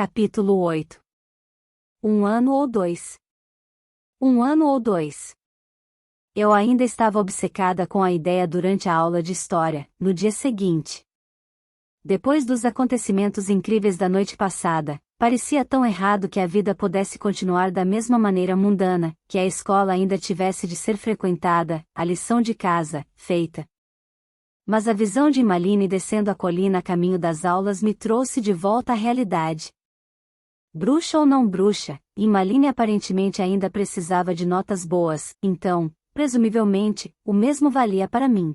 Capítulo 8. Um ano ou dois. Um ano ou dois. Eu ainda estava obcecada com a ideia durante a aula de história, no dia seguinte. Depois dos acontecimentos incríveis da noite passada, parecia tão errado que a vida pudesse continuar da mesma maneira mundana, que a escola ainda tivesse de ser frequentada, a lição de casa, feita. Mas a visão de Emmaline descendo a colina a caminho das aulas me trouxe de volta à realidade. Bruxa ou não bruxa, Emmaline aparentemente ainda precisava de notas boas, então, presumivelmente, o mesmo valia para mim.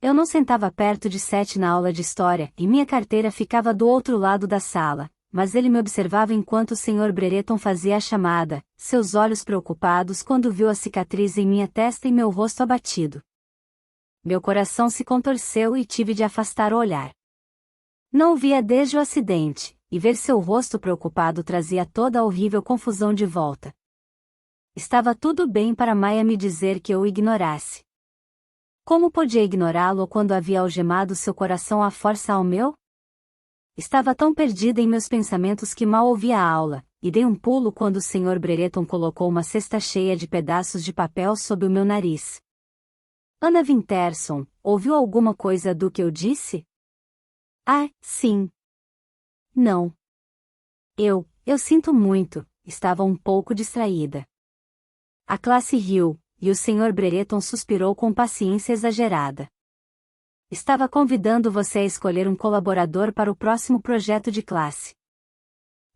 Eu não sentava perto de Seth na aula de história, e minha carteira ficava do outro lado da sala, mas ele me observava enquanto o Sr. Brereton fazia a chamada, seus olhos preocupados quando viu a cicatriz em minha testa e meu rosto abatido. Meu coração se contorceu e tive de afastar o olhar. Não o via desde o acidente, e ver seu rosto preocupado trazia toda a horrível confusão de volta. Estava tudo bem para Maya me dizer que eu o ignorasse. Como podia ignorá-lo quando havia algemado seu coração à força ao meu? Estava tão perdida em meus pensamentos que mal ouvi a aula, e dei um pulo quando o Sr. Brereton colocou uma cesta cheia de pedaços de papel sob o meu nariz. Ana Winterson, ouviu alguma coisa do que eu disse? Ah, sim. Não. Eu sinto muito, estava um pouco distraída. A classe riu, e o Sr. Brereton suspirou com paciência exagerada. Estava convidando você a escolher um colaborador para o próximo projeto de classe.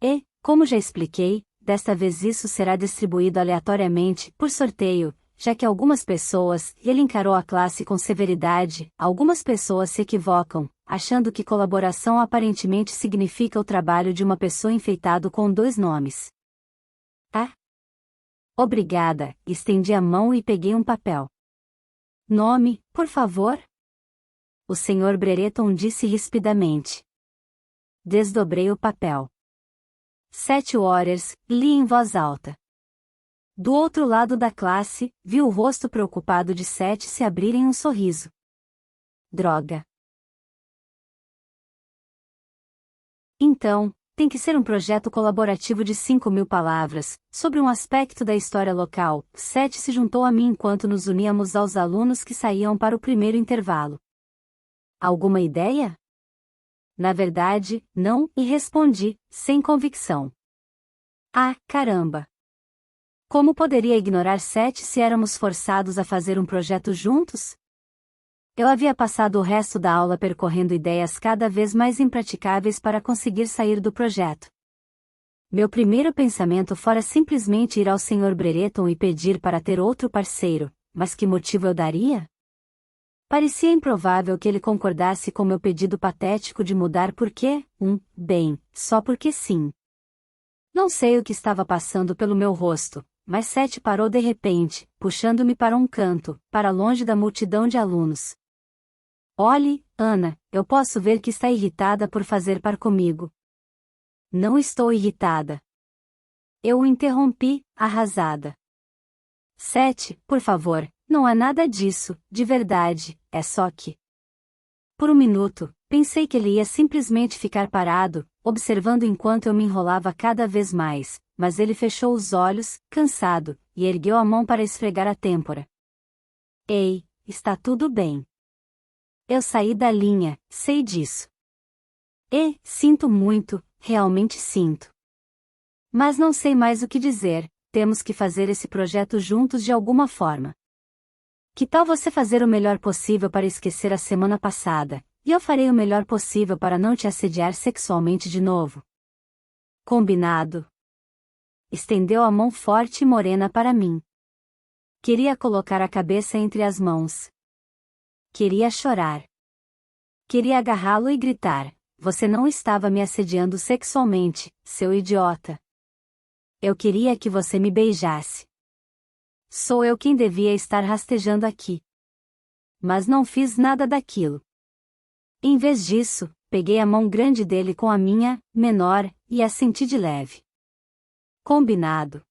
E, como já expliquei, desta vez isso será distribuído aleatoriamente, por sorteio, já que algumas pessoas, e ele encarou a classe com severidade, algumas pessoas se equivocam, achando que colaboração aparentemente significa o trabalho de uma pessoa enfeitado com 2 nomes. Ah? Obrigada, estendi a mão e peguei um papel. Nome, por favor? O Sr. Brereton disse rispidamente. Desdobrei o papel. 7 horas, li em voz alta. Do outro lado da classe, vi o rosto preocupado de Seth se abrir em um sorriso. Droga. Então, tem que ser um projeto colaborativo de 5.000 palavras, sobre um aspecto da história local. Seth se juntou a mim enquanto nos uníamos aos alunos que saíam para o primeiro intervalo. Alguma ideia? Na verdade, não, e respondi, sem convicção. Ah, caramba! Como poderia ignorar Seth se éramos forçados a fazer um projeto juntos? Eu havia passado o resto da aula percorrendo ideias cada vez mais impraticáveis para conseguir sair do projeto. Meu primeiro pensamento fora simplesmente ir ao Sr. Brereton e pedir para ter outro parceiro, mas que motivo eu daria? Parecia improvável que ele concordasse com meu pedido patético de mudar porque, bem, só porque sim. Não sei o que estava passando pelo meu rosto, mas Seth parou de repente, puxando-me para um canto, para longe da multidão de alunos. Olhe, Ana, eu posso ver que está irritada por fazer par comigo. Não estou irritada. Eu o interrompi, arrasada. Seth, por favor, não é nada disso, de verdade, é só que... Por um minuto, pensei que ele ia simplesmente ficar parado, observando enquanto eu me enrolava cada vez mais, mas ele fechou os olhos, cansado, e ergueu a mão para esfregar a têmpora. Ei, está tudo bem. Eu saí da linha, sei disso. E, sinto muito, realmente sinto. Mas não sei mais o que dizer, temos que fazer esse projeto juntos de alguma forma. Que tal você fazer o melhor possível para esquecer a semana passada, e eu farei o melhor possível para não te assediar sexualmente de novo? Combinado? Estendeu a mão forte e morena para mim. Queria colocar a cabeça entre as mãos. Queria chorar. Queria agarrá-lo e gritar: você não estava me assediando sexualmente, seu idiota. Eu queria que você me beijasse. Sou eu quem devia estar rastejando aqui. Mas não fiz nada daquilo. Em vez disso, peguei a mão grande dele com a minha, menor, e a senti de leve. Combinado.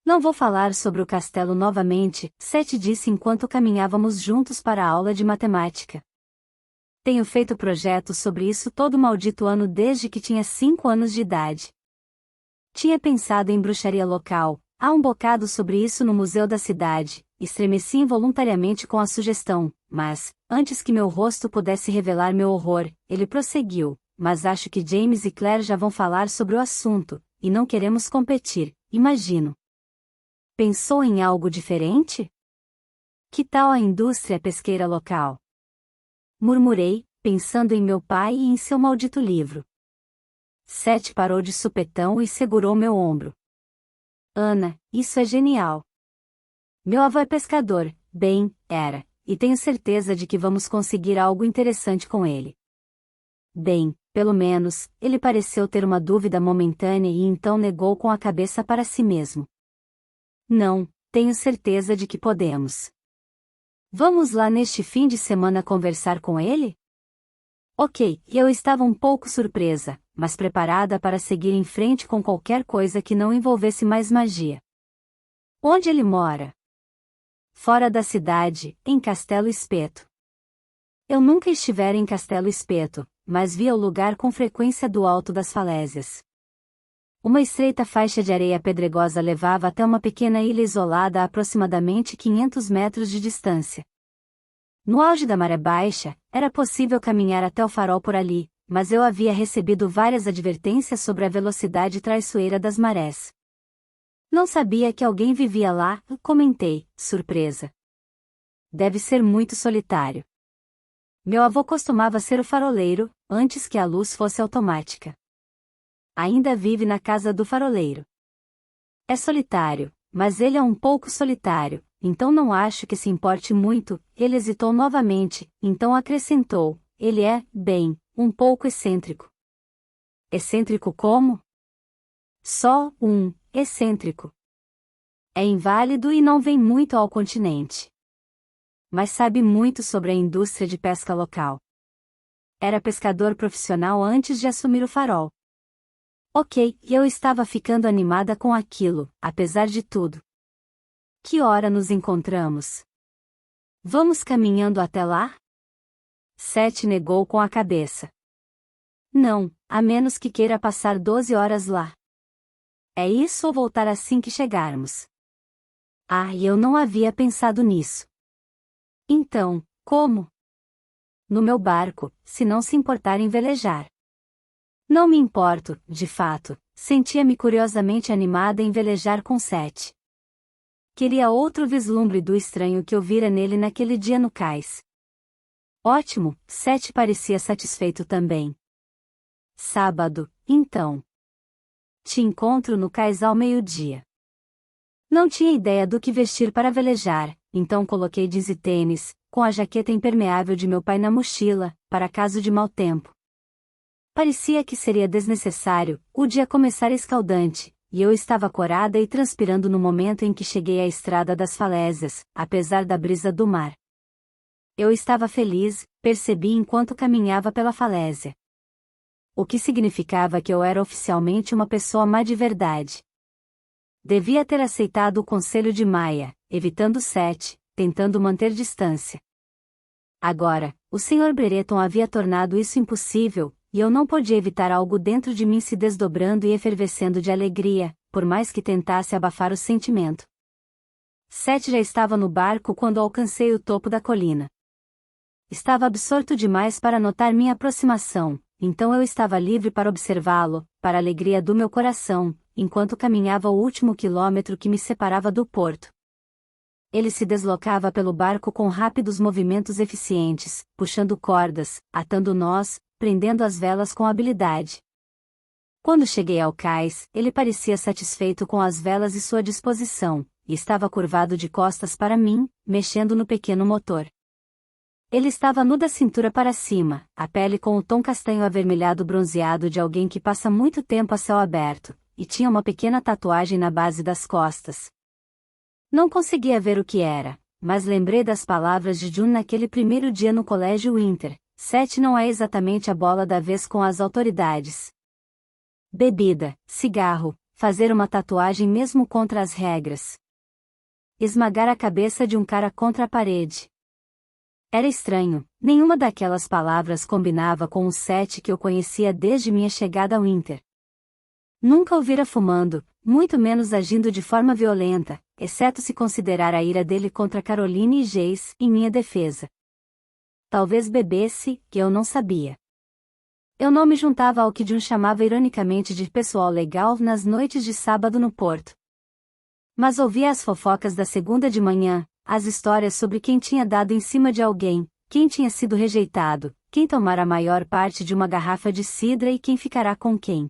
Não vou falar sobre o castelo novamente, Seth disse enquanto caminhávamos juntos para a aula de matemática. Tenho feito projetos sobre isso todo maldito ano desde que tinha 5 anos de idade. Tinha pensado em bruxaria local, há um bocado sobre isso no museu da cidade, estremeci involuntariamente com a sugestão, mas, antes que meu rosto pudesse revelar meu horror, ele prosseguiu, mas acho que James e Claire já vão falar sobre o assunto, e não queremos competir, imagino. Pensou em algo diferente? Que tal a indústria pesqueira local? Murmurei, pensando em meu pai e em seu maldito livro. Seth parou de supetão e segurou meu ombro. Ana, isso é genial. Meu avô é pescador, bem, era, e tenho certeza de que vamos conseguir algo interessante com ele. Bem, pelo menos, ele pareceu ter uma dúvida momentânea e então negou com a cabeça para si mesmo. Não, tenho certeza de que podemos. Vamos lá neste fim de semana conversar com ele? Ok, eu estava um pouco surpresa, mas preparada para seguir em frente com qualquer coisa que não envolvesse mais magia. Onde ele mora? Fora da cidade, em Castelo Espeto. Eu nunca estivera em Castelo Espeto, mas via o lugar com frequência do alto das falésias. Uma estreita faixa de areia pedregosa levava até uma pequena ilha isolada a aproximadamente 500 metros de distância. No auge da maré baixa, era possível caminhar até o farol por ali, mas eu havia recebido várias advertências sobre a velocidade traiçoeira das marés. Não sabia que alguém vivia lá, comentei, surpresa. Deve ser muito solitário. Meu avô costumava ser o faroleiro, antes que a luz fosse automática. Ainda vive na casa do faroleiro. É solitário, mas ele é um pouco solitário, então não acho que se importe muito. Ele hesitou novamente, então acrescentou, ele é, bem, um pouco excêntrico. Excêntrico como? Só excêntrico. É inválido e não vem muito ao continente. Mas sabe muito sobre a indústria de pesca local. Era pescador profissional antes de assumir o farol. Ok, e eu estava ficando animada com aquilo, apesar de tudo. Que hora nos encontramos? Vamos caminhando até lá? Seth negou com a cabeça. Não, a menos que queira passar 12 horas lá. É isso ou voltar assim que chegarmos? Ah, e eu não havia pensado nisso. Então, como? No meu barco, se não se importar em velejar. Não me importo, de fato, sentia-me curiosamente animada em velejar com Seth. Queria outro vislumbre do estranho que eu vira nele naquele dia no cais. Ótimo, Seth parecia satisfeito também. Sábado, então. Te encontro no cais ao meio-dia. Não tinha ideia do que vestir para velejar, então coloquei jeans e tênis, com a jaqueta impermeável de meu pai na mochila, para caso de mau tempo. Parecia que seria desnecessário, o dia começar escaldante, e eu estava corada e transpirando no momento em que cheguei à estrada das falésias, apesar da brisa do mar. Eu estava feliz, percebi enquanto caminhava pela falésia. O que significava que eu era oficialmente uma pessoa má de verdade. Devia ter aceitado o conselho de Maya, evitando Seth, tentando manter distância. Agora, o Sr. Brereton havia tornado isso impossível, e eu não podia evitar algo dentro de mim se desdobrando e efervescendo de alegria, por mais que tentasse abafar o sentimento. Seth já estava no barco quando alcancei o topo da colina. Estava absorto demais para notar minha aproximação, então eu estava livre para observá-lo, para a alegria do meu coração, enquanto caminhava o último quilômetro que me separava do porto. Ele se deslocava pelo barco com rápidos movimentos eficientes, puxando cordas, atando nós, prendendo as velas com habilidade. Quando cheguei ao cais, ele parecia satisfeito com as velas e sua disposição, e estava curvado de costas para mim, mexendo no pequeno motor. Ele estava nu da cintura para cima, a pele com o tom castanho avermelhado bronzeado de alguém que passa muito tempo a céu aberto, e tinha uma pequena tatuagem na base das costas. Não conseguia ver o que era, mas lembrei das palavras de June naquele primeiro dia no colégio Winter. Seth não é exatamente a bola da vez com as autoridades. Bebida, cigarro, fazer uma tatuagem mesmo contra as regras. Esmagar a cabeça de um cara contra a parede. Era estranho, nenhuma daquelas palavras combinava com o Seth que eu conhecia desde minha chegada ao Inter. Nunca o vira fumando, muito menos agindo de forma violenta, exceto se considerar a ira dele contra Caroline e Jace em minha defesa. Talvez bebesse, que eu não sabia. Eu não me juntava ao que Jun chamava ironicamente de pessoal legal nas noites de sábado no Porto. Mas ouvia as fofocas da segunda de manhã, as histórias sobre quem tinha dado em cima de alguém, quem tinha sido rejeitado, quem tomara a maior parte de uma garrafa de cidra e quem ficará com quem.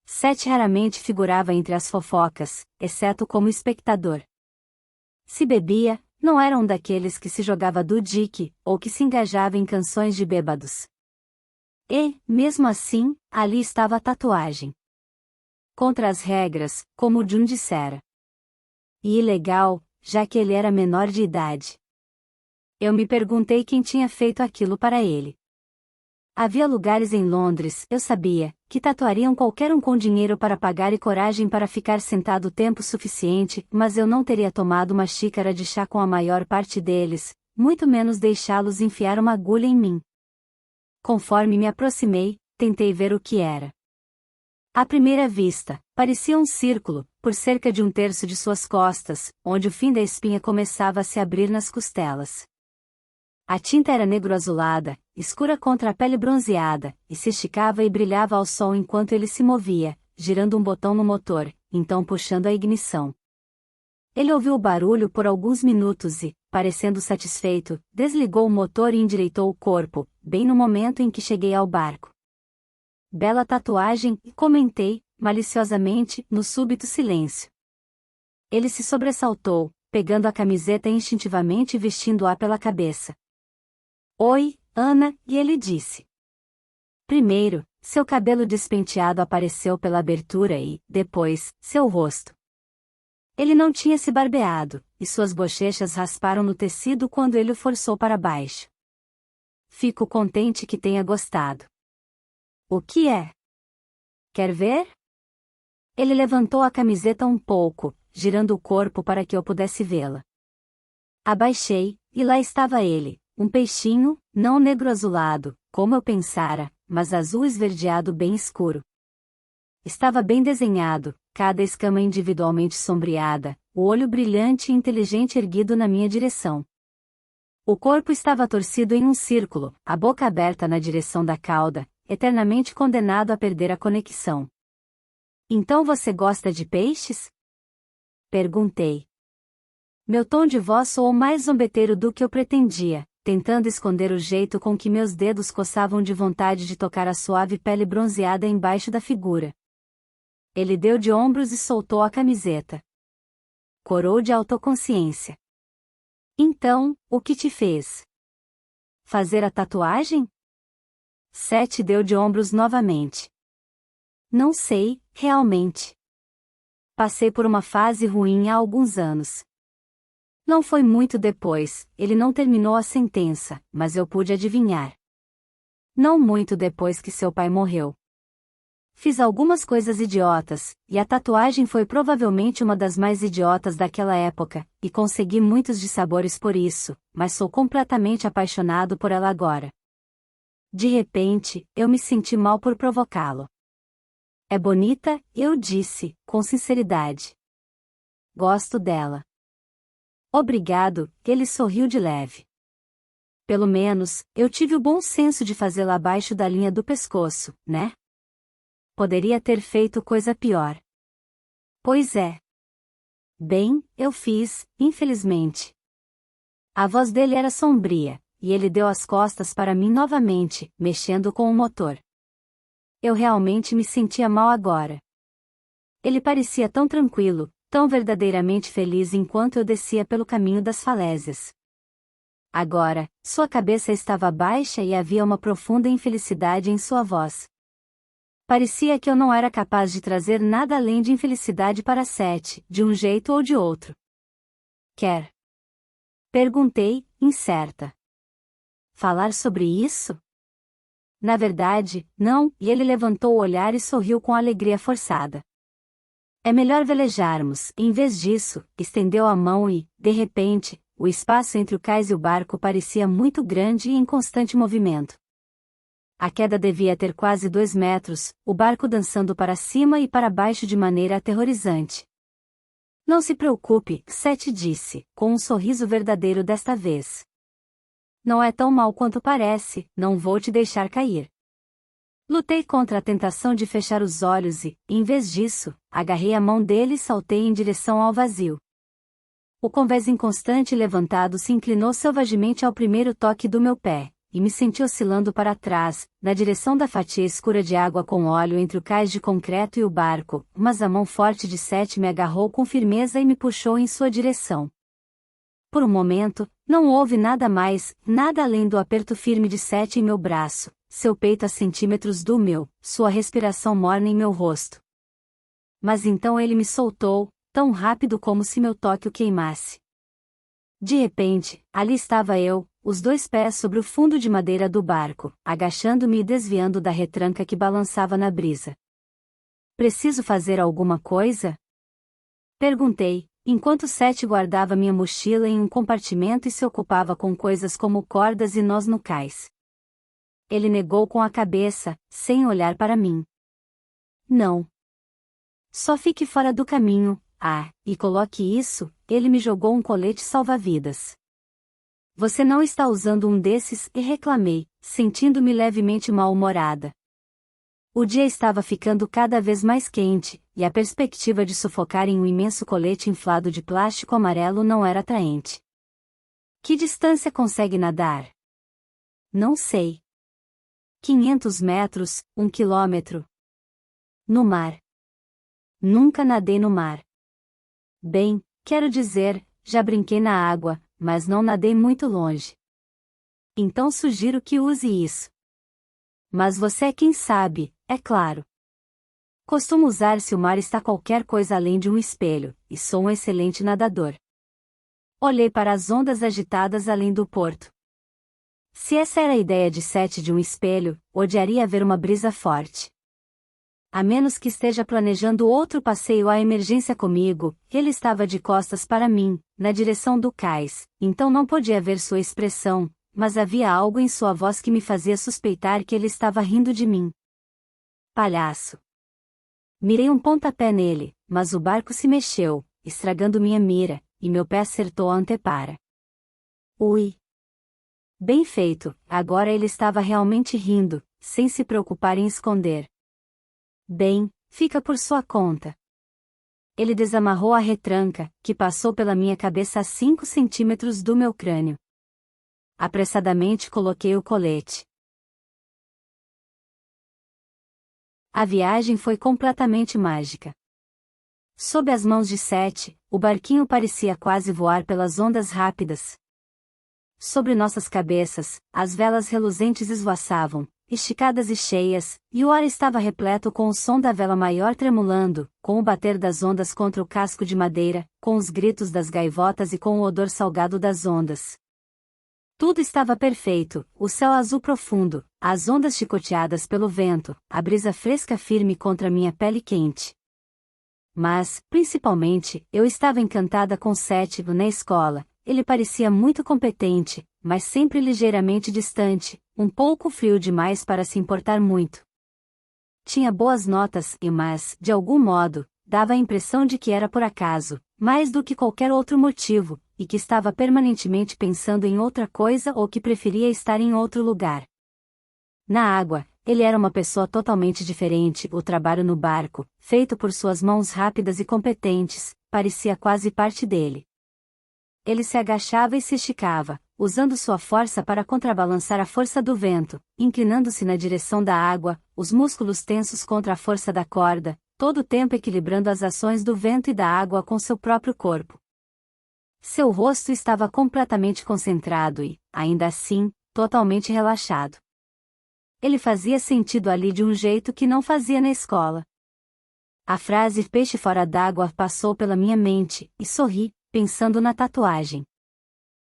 Seth raramente figurava entre as fofocas, exceto como espectador. Se bebia, não era um daqueles que se jogava do dique, ou que se engajava em canções de bêbados. E, mesmo assim, ali estava a tatuagem. Contra as regras, como Jun dissera. E ilegal, já que ele era menor de idade. Eu me perguntei quem tinha feito aquilo para ele. Havia lugares em Londres, eu sabia, que tatuariam qualquer um com dinheiro para pagar e coragem para ficar sentado tempo suficiente, mas eu não teria tomado uma xícara de chá com a maior parte deles, muito menos deixá-los enfiar uma agulha em mim. Conforme me aproximei, tentei ver o que era. À primeira vista, parecia um círculo, por cerca de um terço de suas costas, onde o fim da espinha começava a se abrir nas costelas. A tinta era negro-azulada, escura contra a pele bronzeada, e se esticava e brilhava ao sol enquanto ele se movia, girando um botão no motor, então puxando a ignição. Ele ouviu o barulho por alguns minutos e, parecendo satisfeito, desligou o motor e endireitou o corpo, bem no momento em que cheguei ao barco. Bela tatuagem, comentei, maliciosamente, no súbito silêncio. Ele se sobressaltou, pegando a camiseta instintivamente e vestindo-a pela cabeça. Oi, Ana, e ele disse. Primeiro, seu cabelo despenteado apareceu pela abertura e, depois, seu rosto. Ele não tinha se barbeado, e suas bochechas rasparam no tecido quando ele o forçou para baixo. Fico contente que tenha gostado. O que é? Quer ver? Ele levantou a camiseta um pouco, girando o corpo para que eu pudesse vê-la. Abaixei, e lá estava ele. Um peixinho, não negro-azulado, como eu pensara, mas azul esverdeado bem escuro. Estava bem desenhado, cada escama individualmente sombreada, o olho brilhante e inteligente erguido na minha direção. O corpo estava torcido em um círculo, a boca aberta na direção da cauda, eternamente condenado a perder a conexão. Então você gosta de peixes? Perguntei. Meu tom de voz soou mais zombeteiro do que eu pretendia, tentando esconder o jeito com que meus dedos coçavam de vontade de tocar a suave pele bronzeada embaixo da figura. Ele deu de ombros e soltou a camiseta. Corou de autoconsciência. Então, o que te fez? Fazer a tatuagem? Seth deu de ombros novamente. Não sei, realmente. Passei por uma fase ruim há alguns anos. Não foi muito depois, ele não terminou a sentença, mas eu pude adivinhar. Não muito depois que seu pai morreu. Fiz algumas coisas idiotas, e a tatuagem foi provavelmente uma das mais idiotas daquela época, e consegui muitos dissabores por isso, mas sou completamente apaixonado por ela agora. De repente, eu me senti mal por provocá-lo. É bonita, eu disse, com sinceridade. Gosto dela. Obrigado, ele sorriu de leve. Pelo menos, eu tive o bom senso de fazê-la abaixo da linha do pescoço, né? Poderia ter feito coisa pior. Pois é. Bem, eu fiz, infelizmente. A voz dele era sombria, e ele deu as costas para mim novamente, mexendo com o motor. Eu realmente me sentia mal agora. Ele parecia tão tranquilo, tão verdadeiramente feliz enquanto eu descia pelo caminho das falésias. Agora, sua cabeça estava baixa e havia uma profunda infelicidade em sua voz. Parecia que eu não era capaz de trazer nada além de infelicidade para Seth, de um jeito ou de outro. Quer? Perguntei, incerta. Falar sobre isso? Na verdade, não, e ele levantou o olhar e sorriu com alegria forçada. É melhor velejarmos, em vez disso, estendeu a mão e, de repente, o espaço entre o cais e o barco parecia muito grande e em constante movimento. A queda devia ter quase 2 metros, o barco dançando para cima e para baixo de maneira aterrorizante. Não se preocupe, Seth disse, com um sorriso verdadeiro desta vez. Não é tão mal quanto parece, não vou te deixar cair. Lutei contra a tentação de fechar os olhos e, em vez disso, agarrei a mão dele e saltei em direção ao vazio. O convés inconstante levantado se inclinou selvagemente ao primeiro toque do meu pé, e me senti oscilando para trás, na direção da fatia escura de água com óleo entre o cais de concreto e o barco, mas a mão forte de Seth me agarrou com firmeza e me puxou em sua direção. Por um momento, não houve nada mais, nada além do aperto firme de Seth em meu braço, seu peito a centímetros do meu, sua respiração morna em meu rosto. Mas então ele me soltou, tão rápido como se meu toque o queimasse. De repente, ali estava eu, os 2 pés sobre o fundo de madeira do barco, agachando-me e desviando da retranca que balançava na brisa. Preciso fazer alguma coisa? Perguntei, enquanto Seth guardava minha mochila em um compartimento e se ocupava com coisas como cordas e nós no cais. Ele negou com a cabeça, sem olhar para mim. Não. Só fique fora do caminho, e coloque isso, ele me jogou um colete salva-vidas. Você não está usando um desses, e reclamei, sentindo-me levemente mal-humorada. O dia estava ficando cada vez mais quente, e a perspectiva de sufocar em um imenso colete inflado de plástico amarelo não era atraente. Que distância consegue nadar? Não sei. 500 metros, 1 quilômetro. No mar. Nunca nadei no mar. Bem, quero dizer, já brinquei na água, mas não nadei muito longe. Então sugiro que use isso. Mas você é quem sabe, é claro. Costumo usar se o mar está qualquer coisa além de um espelho, e sou um excelente nadador. Olhei para as ondas agitadas além do porto. Se essa era a ideia de Seth de um espelho, odiaria ver uma brisa forte. A menos que esteja planejando outro passeio à emergência comigo, ele estava de costas para mim, na direção do cais, então não podia ver sua expressão, mas havia algo em sua voz que me fazia suspeitar que ele estava rindo de mim. Palhaço. Mirei um pontapé nele, mas o barco se mexeu, estragando minha mira, e meu pé acertou a antepara. Ui! Bem feito, agora ele estava realmente rindo, sem se preocupar em esconder. Bem, fica por sua conta. Ele desamarrou a retranca, que passou pela minha cabeça a 5 centímetros do meu crânio. Apressadamente coloquei o colete. A viagem foi completamente mágica. Sob as mãos de Seth, o barquinho parecia quase voar pelas ondas rápidas. Sobre nossas cabeças, as velas reluzentes esvoaçavam, esticadas e cheias, e o ar estava repleto com o som da vela maior tremulando, com o bater das ondas contra o casco de madeira, com os gritos das gaivotas e com o odor salgado das ondas. Tudo estava perfeito, o céu azul profundo, as ondas chicoteadas pelo vento, a brisa fresca firme contra minha pele quente. Mas, principalmente, eu estava encantada com Seth na escola. Ele parecia muito competente, mas sempre ligeiramente distante, um pouco frio demais para se importar muito. Tinha boas notas mas, de algum modo, dava a impressão de que era por acaso, mais do que qualquer outro motivo, e que estava permanentemente pensando em outra coisa ou que preferia estar em outro lugar. Na água, ele era uma pessoa totalmente diferente. O trabalho no barco, feito por suas mãos rápidas e competentes, parecia quase parte dele. Ele se agachava e se esticava, usando sua força para contrabalançar a força do vento, inclinando-se na direção da água, os músculos tensos contra a força da corda, todo o tempo equilibrando as ações do vento e da água com seu próprio corpo. Seu rosto estava completamente concentrado e, ainda assim, totalmente relaxado. Ele fazia sentido ali de um jeito que não fazia na escola. A frase peixe fora d'água passou pela minha mente, e sorri, pensando na tatuagem.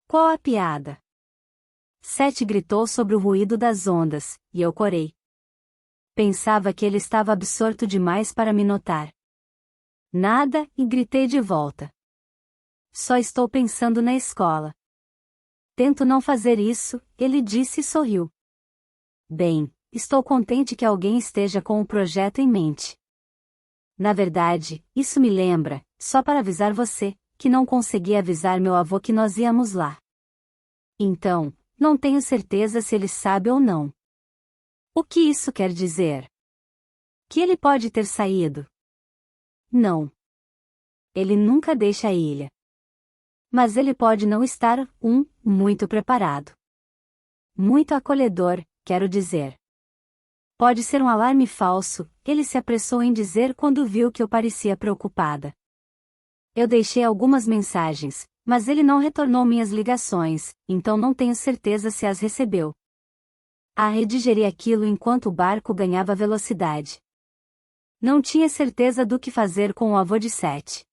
Qual a piada? Seth gritou sobre o ruído das ondas, e eu corei. Pensava que ele estava absorto demais para me notar. Nada, e gritei de volta. Só estou pensando na escola. Tento não fazer isso, ele disse e sorriu. Bem, estou contente que alguém esteja com o projeto em mente. Na verdade, isso me lembra, só para avisar você, que não consegui avisar meu avô que nós íamos lá. Então, não tenho certeza se ele sabe ou não. O que isso quer dizer? Que ele pode ter saído? Não. Ele nunca deixa a ilha. Mas ele pode não estar, muito preparado. Muito acolhedor, quero dizer. Pode ser um alarme falso, ele se apressou em dizer quando viu que eu parecia preocupada. Eu deixei algumas mensagens, mas ele não retornou minhas ligações, então não tenho certeza se as recebeu. Redigeri aquilo enquanto o barco ganhava velocidade. Não tinha certeza do que fazer com o avô de Seth.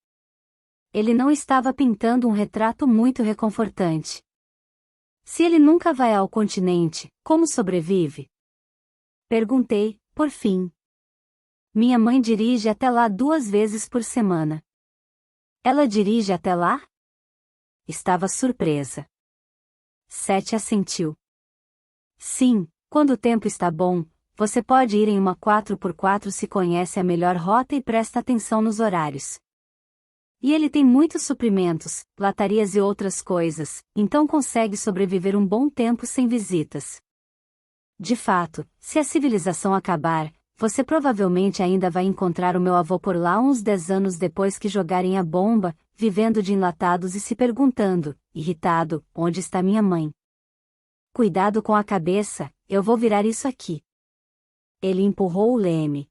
Ele não estava pintando um retrato muito reconfortante. Se ele nunca vai ao continente, como sobrevive? Perguntei, por fim. Minha mãe dirige até lá 2 vezes por semana. Ela dirige até lá? Estava surpresa. Seth assentiu. Sim, quando o tempo está bom, você pode ir em uma 4x4 se conhece a melhor rota e presta atenção nos horários. E ele tem muitos suprimentos, latarias e outras coisas, então consegue sobreviver um bom tempo sem visitas. De fato, se a civilização acabar, você provavelmente ainda vai encontrar o meu avô por lá uns 10 anos depois que jogarem a bomba, vivendo de enlatados e se perguntando, irritado, onde está minha mãe? Cuidado com a cabeça, eu vou virar isso aqui. Ele empurrou o leme.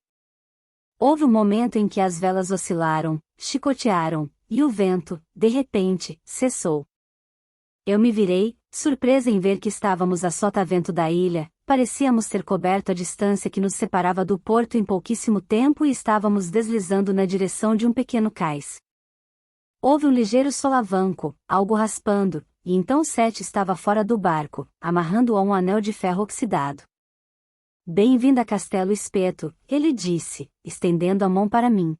Houve um momento em que as velas oscilaram, chicotearam, e o vento, de repente, cessou. Eu me virei, surpresa em ver que estávamos a sotavento da ilha, parecíamos ter coberto a distância que nos separava do porto em pouquíssimo tempo e estávamos deslizando na direção de um pequeno cais. Houve um ligeiro solavanco, algo raspando, e então Seth estava fora do barco, amarrando-o a um anel de ferro oxidado. Bem-vinda a Castelo Espeto, ele disse, estendendo a mão para mim.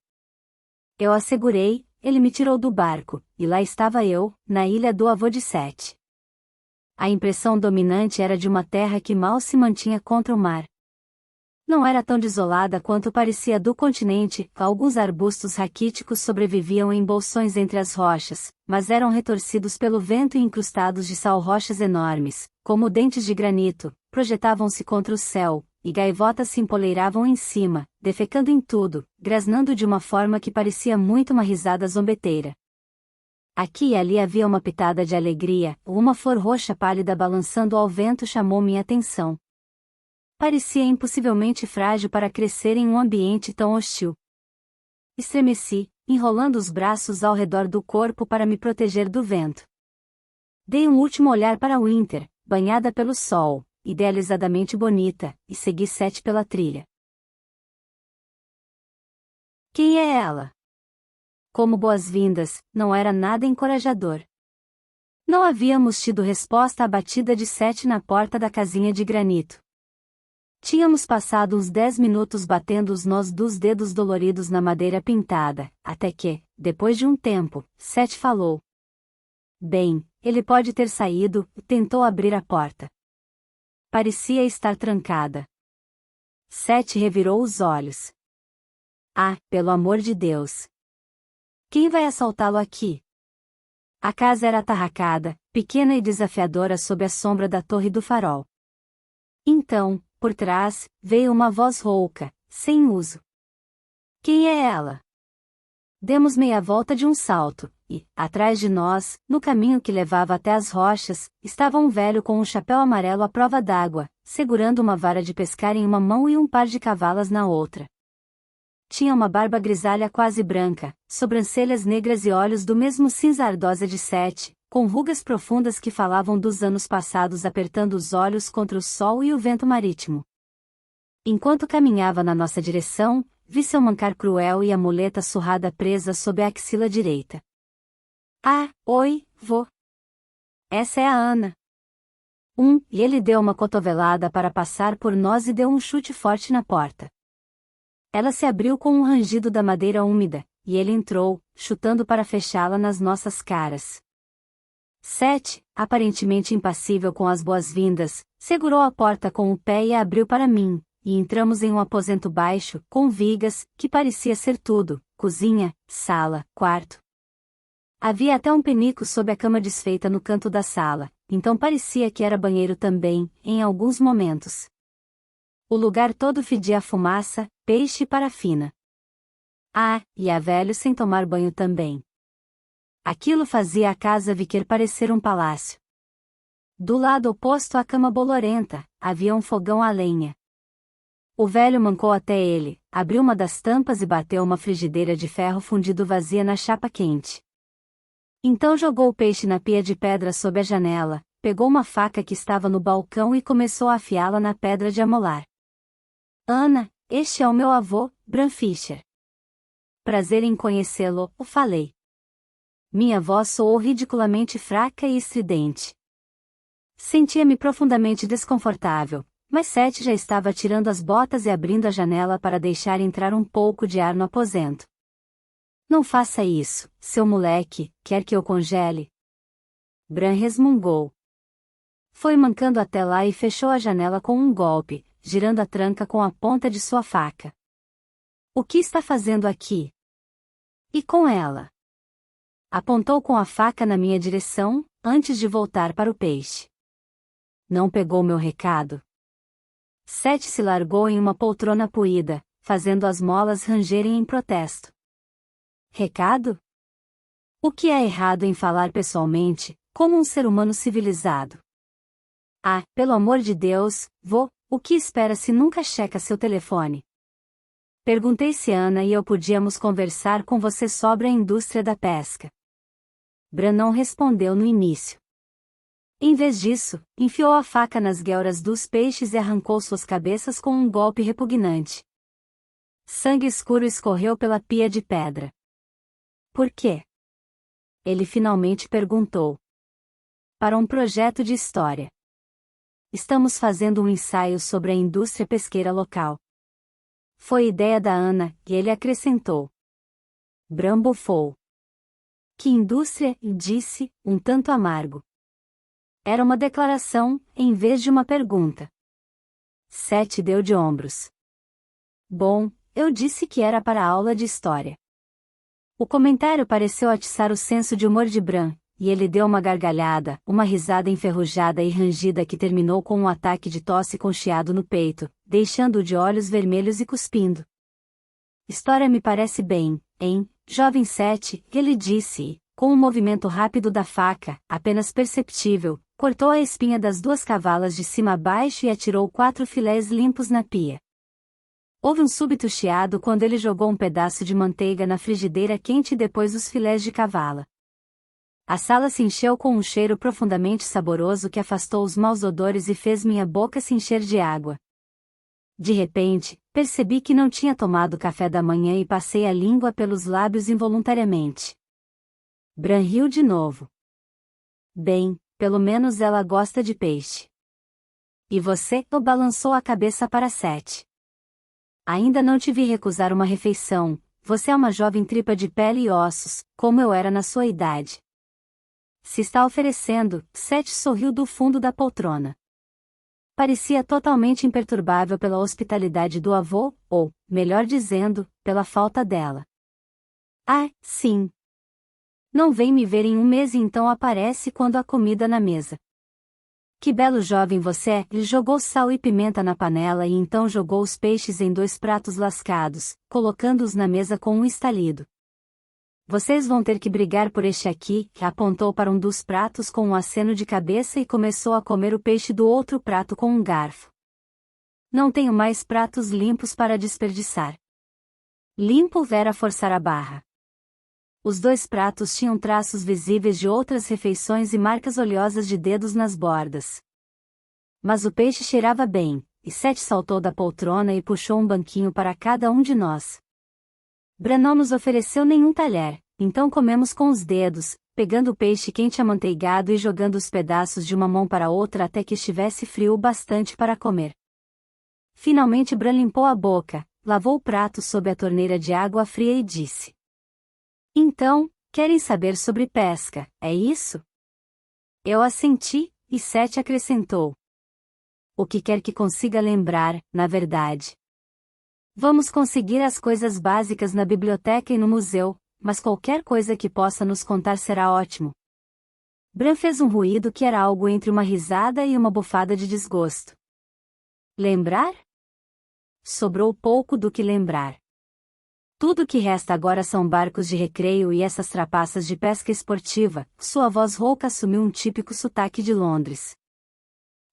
Eu assegurei, ele me tirou do barco, e lá estava eu, na ilha do avô de Seth. A impressão dominante era de uma terra que mal se mantinha contra o mar. Não era tão desolada quanto parecia do continente, alguns arbustos raquíticos sobreviviam em bolsões entre as rochas, mas eram retorcidos pelo vento e incrustados de sal rochas enormes, como dentes de granito, projetavam-se contra o céu, e gaivotas se empoleiravam em cima, defecando em tudo, grasnando de uma forma que parecia muito uma risada zombeteira. Aqui e ali havia uma pitada de alegria, uma flor roxa pálida balançando ao vento chamou minha atenção. Parecia impossivelmente frágil para crescer em um ambiente tão hostil. Estremeci, enrolando os braços ao redor do corpo para me proteger do vento. Dei um último olhar para Winter, banhada pelo sol, idealizadamente bonita, e segui Seth pela trilha. Quem é ela? Como boas-vindas, não era nada encorajador. Não havíamos tido resposta à batida de Seth na porta da casinha de granito. Tínhamos passado uns 10 minutos batendo os nós dos dedos doloridos na madeira pintada, até que, depois de um tempo, Seth falou. Bem, ele pode ter saído, tentou abrir a porta. Parecia estar trancada. Seth revirou os olhos. Pelo amor de Deus! Quem vai assaltá-lo aqui? A casa era atarracada, pequena e desafiadora sob a sombra da torre do farol. Então, por trás, veio uma voz rouca, sem uso. Quem é ela? Demos meia volta de um salto, e, atrás de nós, no caminho que levava até as rochas, estava um velho com um chapéu amarelo à prova d'água, segurando uma vara de pescar em uma mão e um par de cavalas na outra. Tinha uma barba grisalha quase branca, sobrancelhas negras e olhos do mesmo cinza ardosa de Seth, com rugas profundas que falavam dos anos passados apertando os olhos contra o sol e o vento marítimo. Enquanto caminhava na nossa direção, vi seu mancar cruel e a muleta surrada presa sob a axila direita. Oi, vô. Essa é a Ana. E ele deu uma cotovelada para passar por nós e deu um chute forte na porta. Ela se abriu com um rangido da madeira úmida, e ele entrou, chutando para fechá-la nas nossas caras. 7, aparentemente impassível com as boas-vindas, segurou a porta com o pé e a abriu para mim, e entramos em um aposento baixo, com vigas, que parecia ser tudo: cozinha, sala, quarto. Havia até um penico sob a cama desfeita no canto da sala, então parecia que era banheiro também, em alguns momentos. O lugar todo fedia a fumaça, peixe e parafina. Ah, e a velho sem tomar banho também. Aquilo fazia a casa Viquer parecer um palácio. Do lado oposto à cama bolorenta, havia um fogão a lenha. O velho mancou até ele, abriu uma das tampas e bateu uma frigideira de ferro fundido vazia na chapa quente. Então jogou o peixe na pia de pedra sob a janela, pegou uma faca que estava no balcão e começou a afiá-la na pedra de amolar. Ana, este é o meu avô, Bram Fischer. Prazer em conhecê-lo, falei. Minha voz soou ridiculamente fraca e estridente. Sentia-me profundamente desconfortável, mas Seth já estava tirando as botas e abrindo a janela para deixar entrar um pouco de ar no aposento. Não faça isso, seu moleque, quer que eu congele? Bram resmungou. Foi mancando até lá e fechou a janela com um golpe, girando a tranca com a ponta de sua faca. O que está fazendo aqui? E com ela? Apontou com a faca na minha direção, antes de voltar para o peixe. Não pegou meu recado? Seth se largou em uma poltrona poída, fazendo as molas rangerem em protesto. Recado? O que é errado em falar pessoalmente, como um ser humano civilizado? Ah, pelo amor de Deus, vô, o que espera se nunca checa seu telefone? Perguntei se Ana e eu podíamos conversar com você sobre a indústria da pesca. Bram não respondeu no início. Em vez disso, enfiou a faca nas guelras dos peixes e arrancou suas cabeças com um golpe repugnante. Sangue escuro escorreu pela pia de pedra. Por quê? Ele finalmente perguntou. Para um projeto de história. Estamos fazendo um ensaio sobre a indústria pesqueira local. Foi ideia da Ana, e ele acrescentou. Bram bufou. Que indústria? Disse, um tanto amargo. Era uma declaração, em vez de uma pergunta. Seth deu de ombros. Bom, eu disse que era para a aula de história. O comentário pareceu atiçar o senso de humor de Bram, e ele deu uma gargalhada, uma risada enferrujada e rangida que terminou com um ataque de tosse com chiado no peito, deixando-o de olhos vermelhos e cuspindo. História me parece bem, hein, jovem Seth, ele disse e, com um movimento rápido da faca, apenas perceptível, cortou a espinha das duas cavalas de cima a baixo e atirou 4 filés limpos na pia. Houve um súbito chiado quando ele jogou um pedaço de manteiga na frigideira quente e depois os filés de cavala. A sala se encheu com um cheiro profundamente saboroso que afastou os maus odores e fez minha boca se encher de água. De repente, percebi que não tinha tomado café da manhã e passei a língua pelos lábios involuntariamente. Bram riu de novo. Bem, pelo menos ela gosta de peixe. E você? Balançou a cabeça para Seth. Ainda não te vi recusar uma refeição, você é uma jovem tripa de pele e ossos, como eu era na sua idade. Se está oferecendo, Seth sorriu do fundo da poltrona. Parecia totalmente imperturbável pela hospitalidade do avô, ou, melhor dizendo, pela falta dela. Ah, sim. Não vem me ver em um mês e então aparece quando há comida na mesa. Que belo jovem você é! Ele jogou sal e pimenta na panela e então jogou os peixes em 2 pratos lascados, colocando-os na mesa com um estalido. Vocês vão ter que brigar por este aqui, apontou para um dos pratos com um aceno de cabeça e começou a comer o peixe do outro prato com um garfo. Não tenho mais pratos limpos para desperdiçar. Limpo era forçar a barra. Os 2 pratos tinham traços visíveis de outras refeições e marcas oleosas de dedos nas bordas. Mas o peixe cheirava bem, e Seth saltou da poltrona e puxou um banquinho para cada um de nós. Bram não nos ofereceu nenhum talher, então comemos com os dedos, pegando o peixe quente amanteigado e jogando os pedaços de uma mão para outra até que estivesse frio o bastante para comer. Finalmente Bram limpou a boca, lavou o prato sob a torneira de água fria e disse. Então, querem saber sobre pesca, é isso? Eu assenti, e Sete acrescentou. O que quer que consiga lembrar, na verdade. Vamos conseguir as coisas básicas na biblioteca e no museu, mas qualquer coisa que possa nos contar será ótimo. Bran fez um ruído que era algo entre uma risada e uma bufada de desgosto. Lembrar? Sobrou pouco do que lembrar. Tudo que resta agora são barcos de recreio e essas trapaças de pesca esportiva. Sua voz rouca assumiu um típico sotaque de Londres.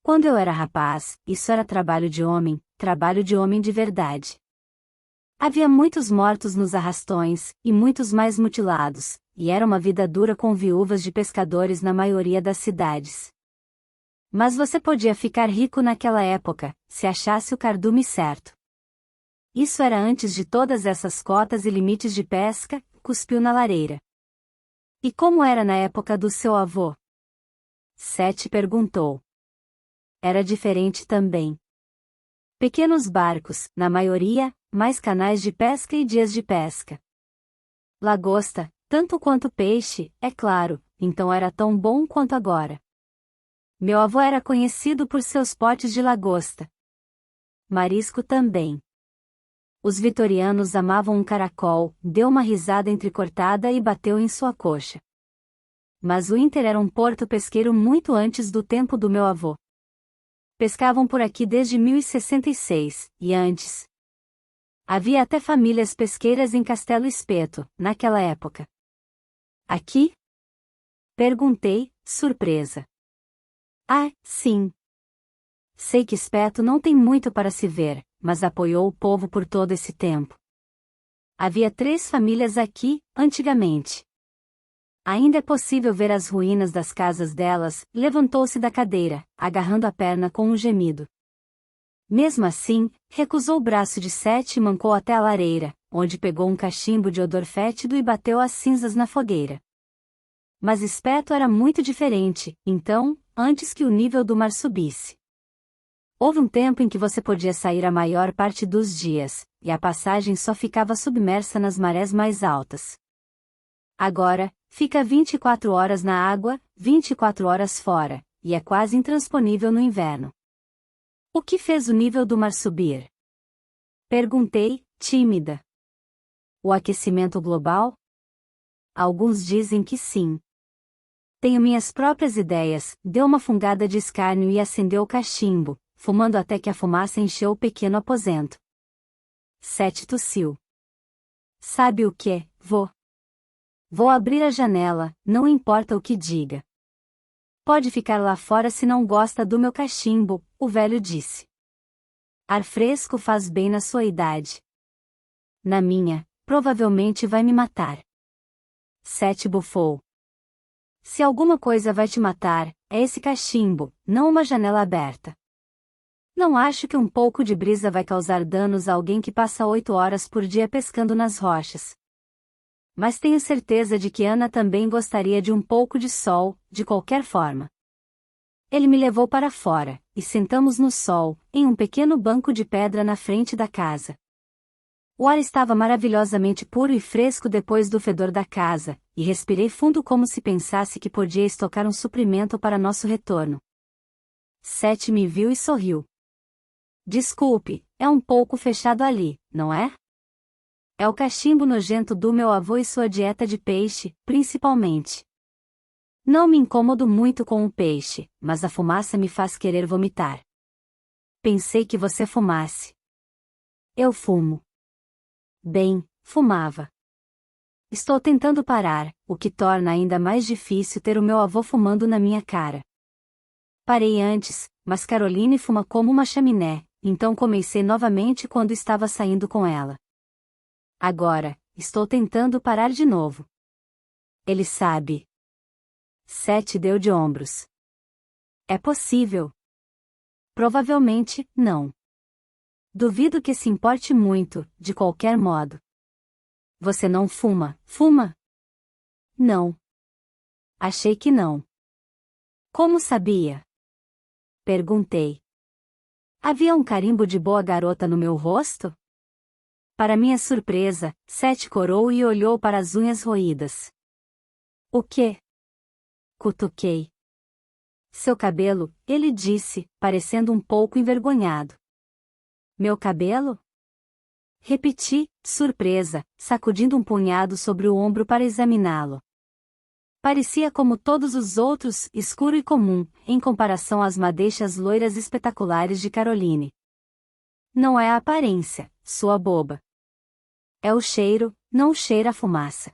Quando eu era rapaz, isso era trabalho de homem de verdade. Havia muitos mortos nos arrastões, e muitos mais mutilados, e era uma vida dura com viúvas de pescadores na maioria das cidades. Mas você podia ficar rico naquela época, se achasse o cardume certo. Isso era antes de todas essas cotas e limites de pesca, cuspiu na lareira. E como era na época do seu avô? Sete perguntou. Era diferente também. Pequenos barcos, na maioria, mais canais de pesca e dias de pesca. Lagosta, tanto quanto peixe, é claro, então era tão bom quanto agora. Meu avô era conhecido por seus potes de lagosta. Marisco também. Os vitorianos amavam um caracol, deu uma risada entrecortada e bateu em sua coxa. Mas Winter era um porto pesqueiro muito antes do tempo do meu avô. Pescavam por aqui desde 1066, e antes. Havia até famílias pesqueiras em Castelo Espeto, naquela época. Aqui? Perguntei, surpresa. Ah, sim. Sei que Espeto não tem muito para se ver, mas apoiou o povo por todo esse tempo. Havia 3 famílias aqui, antigamente. Ainda é possível ver as ruínas das casas delas. Levantou-se da cadeira, agarrando a perna com um gemido. Mesmo assim, recusou o braço de Sete e mancou até a lareira, onde pegou um cachimbo de odor fétido e bateu as cinzas na fogueira. Mas Espeto era muito diferente, então, antes que o nível do mar subisse. Houve um tempo em que você podia sair a maior parte dos dias, e a passagem só ficava submersa nas marés mais altas. Agora, fica 24 horas na água, 24 horas fora, e é quase intransponível no inverno. O que fez o nível do mar subir? Perguntei, tímida. O aquecimento global? Alguns dizem que sim. Tenho minhas próprias ideias. Deu uma fungada de escárnio e acendeu o cachimbo, fumando até que a fumaça encheu o pequeno aposento. Sete tossiu. Sabe o que, vô? Vou abrir a janela, não importa o que diga. Pode ficar lá fora se não gosta do meu cachimbo, o velho disse. Ar fresco faz bem na sua idade. Na minha, provavelmente vai me matar. Sete bufou. Se alguma coisa vai te matar, é esse cachimbo, não uma janela aberta. Não acho que um pouco de brisa vai causar danos a alguém que passa 8 horas por dia pescando nas rochas. Mas tenho certeza de que Ana também gostaria de um pouco de sol, de qualquer forma. Ele me levou para fora, e sentamos no sol, em um pequeno banco de pedra na frente da casa. O ar estava maravilhosamente puro e fresco depois do fedor da casa, e respirei fundo como se pensasse que podia estocar um suprimento para nosso retorno. Sete me viu e sorriu. Desculpe, é um pouco fechado ali, não é? É o cachimbo nojento do meu avô e sua dieta de peixe, principalmente. Não me incomodo muito com o peixe, mas a fumaça me faz querer vomitar. Pensei que você fumasse. Eu fumo. Bem, fumava. Estou tentando parar, o que torna ainda mais difícil ter o meu avô fumando na minha cara. Parei antes, mas Caroline fuma como uma chaminé, então comecei novamente quando estava saindo com ela. Agora, estou tentando parar de novo. Ele sabe. Sete deu de ombros. É possível. Provavelmente, não. Duvido que se importe muito, de qualquer modo. Você não fuma, fuma? Não. Achei que não. Como sabia? Perguntei. Havia um carimbo de boa garota no meu rosto? Para minha surpresa, Sete corou e olhou para as unhas roídas. O quê? Cutuquei. Seu cabelo, ele disse, parecendo um pouco envergonhado. Meu cabelo? Repeti, surpresa, sacudindo um punhado sobre o ombro para examiná-lo. Parecia como todos os outros, escuro e comum, em comparação às madeixas loiras espetaculares de Caroline. Não é a aparência, sua boba. É o cheiro, não cheira a fumaça.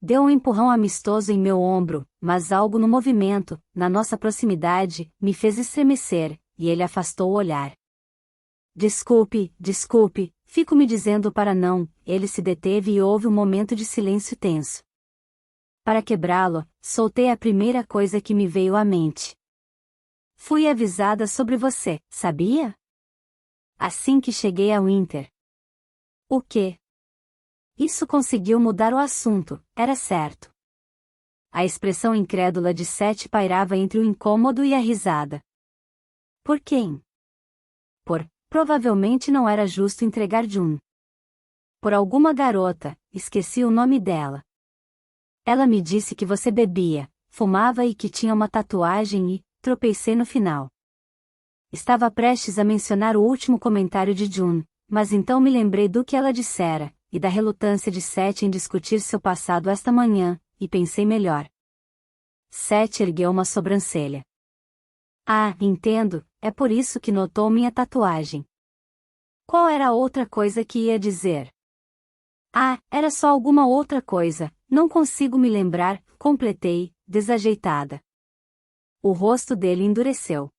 Deu um empurrão amistoso em meu ombro, mas algo no movimento, na nossa proximidade, me fez estremecer, e ele afastou o olhar. Desculpe, desculpe, fico me dizendo para não, ele se deteve e houve um momento de silêncio tenso. Para quebrá-lo, soltei a primeira coisa que me veio à mente. Fui avisada sobre você, sabia? Assim que cheguei a Winter. O quê? Isso conseguiu mudar o assunto, era certo. A expressão incrédula de Seth pairava entre o incômodo e a risada. Por quem? Provavelmente não era justo entregar June. Por alguma garota, esqueci o nome dela. Ela me disse que você bebia, fumava e que tinha uma tatuagem e, tropecei no final. Estava prestes a mencionar o último comentário de June, mas então me lembrei do que ela dissera, e da relutância de Seth em discutir seu passado esta manhã, e pensei melhor. Seth ergueu uma sobrancelha. Ah, entendo, é por isso que notou minha tatuagem. Qual era a outra coisa que ia dizer? Ah, era só alguma outra coisa, não consigo me lembrar, completei, desajeitada. O rosto dele endureceu.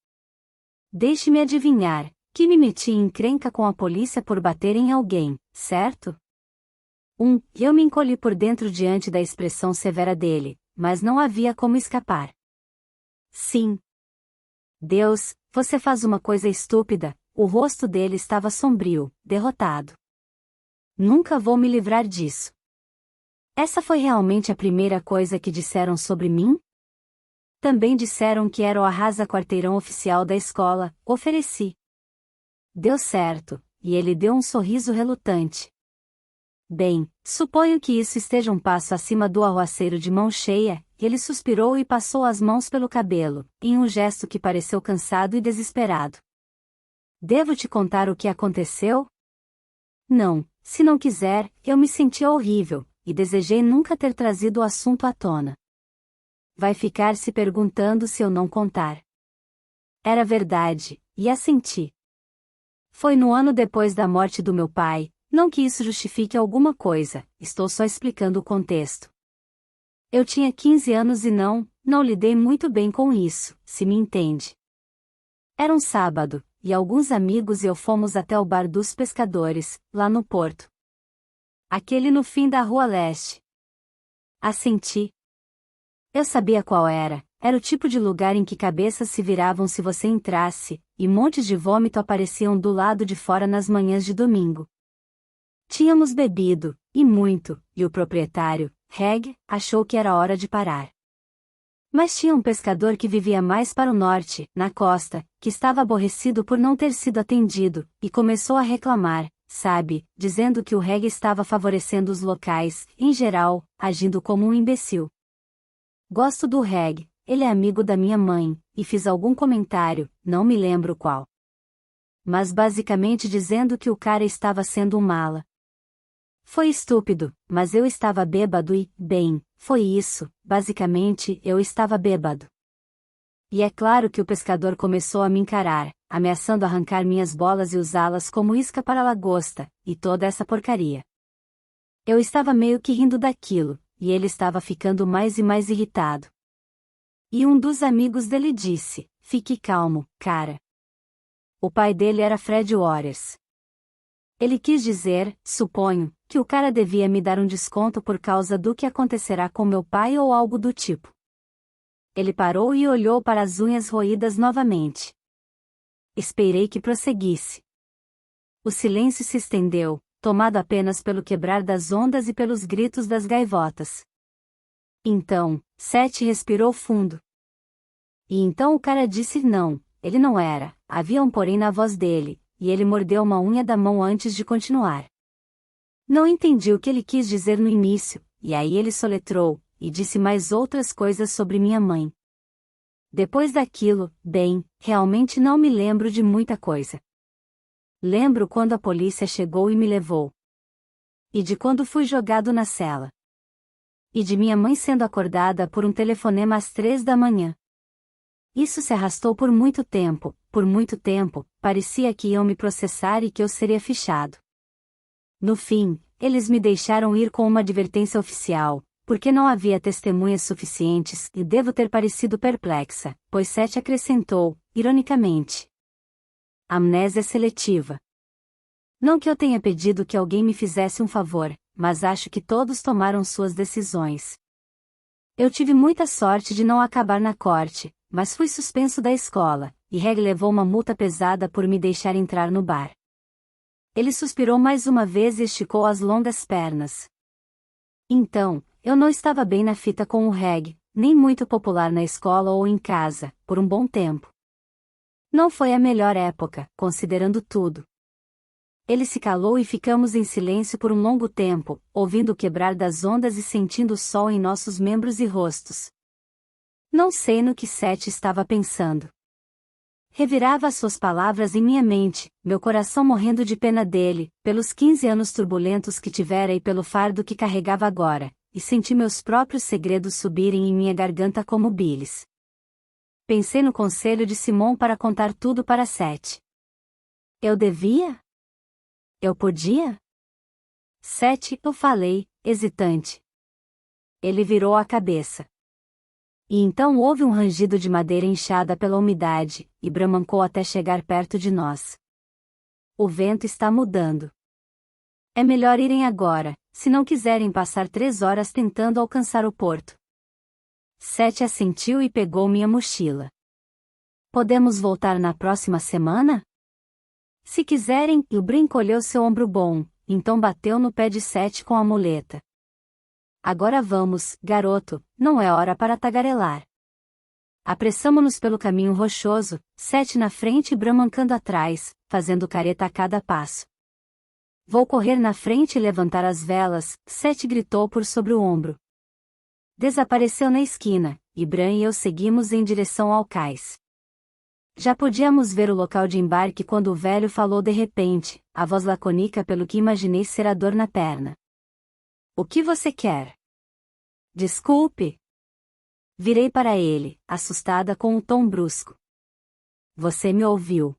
Deixe-me adivinhar, que me meti em encrenca com a polícia por bater em alguém, certo? Eu me encolhi por dentro diante da expressão severa dele, mas não havia como escapar. Sim. Deus, você faz uma coisa estúpida, o rosto dele estava sombrio, derrotado. Nunca vou me livrar disso. Essa foi realmente a primeira coisa que disseram sobre mim? Também disseram que era o arrasa-quarteirão oficial da escola, ofereci. Deu certo, e ele deu um sorriso relutante. Bem, suponho que isso esteja um passo acima do arruaceiro de mão cheia, ele suspirou e passou as mãos pelo cabelo, em um gesto que pareceu cansado e desesperado. Devo te contar o que aconteceu? Não, se não quiser, eu me senti horrível, e desejei nunca ter trazido o assunto à tona. Vai ficar se perguntando se eu não contar. Era verdade, e assenti. Foi no ano depois da morte do meu pai, não que isso justifique alguma coisa, estou só explicando o contexto. Eu tinha 15 anos e não lidei muito bem com isso, se me entende. Era um sábado, e alguns amigos e eu fomos até o bar dos pescadores, lá no porto. Aquele no fim da rua leste. Assenti. Eu sabia qual era o tipo de lugar em que cabeças se viravam se você entrasse, e montes de vômito apareciam do lado de fora nas manhãs de domingo. Tínhamos bebido, e muito, e o proprietário, Reg, achou que era hora de parar. Mas tinha um pescador que vivia mais para o norte, na costa, que estava aborrecido por não ter sido atendido, e começou a reclamar, sabe, dizendo que o Reg estava favorecendo os locais, em geral, agindo como um imbecil. Gosto do Reg, ele é amigo da minha mãe, e fiz algum comentário, não me lembro qual. Mas basicamente dizendo que o cara estava sendo um mala. Foi estúpido, mas eu estava bêbado e, bem, foi isso, basicamente eu estava bêbado. E é claro que o pescador começou a me encarar, ameaçando arrancar minhas bolas e usá-las como isca para lagosta, e toda essa porcaria. Eu estava meio que rindo daquilo, e ele estava ficando mais e mais irritado. E um dos amigos dele disse, fique calmo, cara. O pai dele era Fred Waters. Ele quis dizer, suponho, que o cara devia me dar um desconto por causa do que acontecerá com meu pai ou algo do tipo. Ele parou e olhou para as unhas roídas novamente. Esperei que prosseguisse. O silêncio se estendeu, tomado apenas pelo quebrar das ondas e pelos gritos das gaivotas. Então, Seth respirou fundo. E então o cara disse não, ele não era, havia um porém na voz dele, e ele mordeu uma unha da mão antes de continuar. Não entendi o que ele quis dizer no início, e aí ele soletrou, e disse mais outras coisas sobre minha mãe. Depois daquilo, bem, realmente não me lembro de muita coisa. Lembro quando a polícia chegou e me levou. E de quando fui jogado na cela. E de minha mãe sendo acordada por um telefonema às 3 da manhã. Isso se arrastou por muito tempo, parecia que iam me processar e que eu seria fichado. No fim, eles me deixaram ir com uma advertência oficial, porque não havia testemunhas suficientes e devo ter parecido perplexa, pois Seth acrescentou, ironicamente. Amnésia seletiva. Não que eu tenha pedido que alguém me fizesse um favor, mas acho que todos tomaram suas decisões. Eu tive muita sorte de não acabar na corte, mas fui suspenso da escola, e Reg levou uma multa pesada por me deixar entrar no bar. Ele suspirou mais uma vez e esticou as longas pernas. Então, eu não estava bem na fita com o Reg, nem muito popular na escola ou em casa, por um bom tempo. Não foi a melhor época, considerando tudo. Ele se calou e ficamos em silêncio por um longo tempo, ouvindo o quebrar das ondas e sentindo o sol em nossos membros e rostos. Não sei no que Seth estava pensando. Revirava as suas palavras em minha mente, meu coração morrendo de pena dele, pelos 15 anos turbulentos que tivera e pelo fardo que carregava agora, e senti meus próprios segredos subirem em minha garganta como bilis. Pensei no conselho de Simon para contar tudo para Seth. Eu devia? Eu podia? Seth, eu falei, hesitante. Ele virou a cabeça. E então houve um rangido de madeira inchada pela umidade, e bramancou até chegar perto de nós. O vento está mudando. É melhor irem agora, se não quiserem passar 3 horas tentando alcançar o porto. Seth assentiu e pegou minha mochila. Podemos voltar na próxima semana? Se quiserem, e o Brin encolheu seu ombro bom, então bateu no pé de Seth com a muleta. Agora vamos, garoto, não é hora para tagarelar. Apressamo-nos pelo caminho rochoso, Seth na frente e Bran mancando atrás, fazendo careta a cada passo. Vou correr na frente e levantar as velas, Seth gritou por sobre o ombro. Desapareceu na esquina, e Bran e eu seguimos em direção ao cais. Já podíamos ver o local de embarque quando o velho falou de repente, a voz lacônica pelo que imaginei ser a dor na perna. O que você quer? Desculpe. Virei para ele, assustada com um tom brusco. Você me ouviu.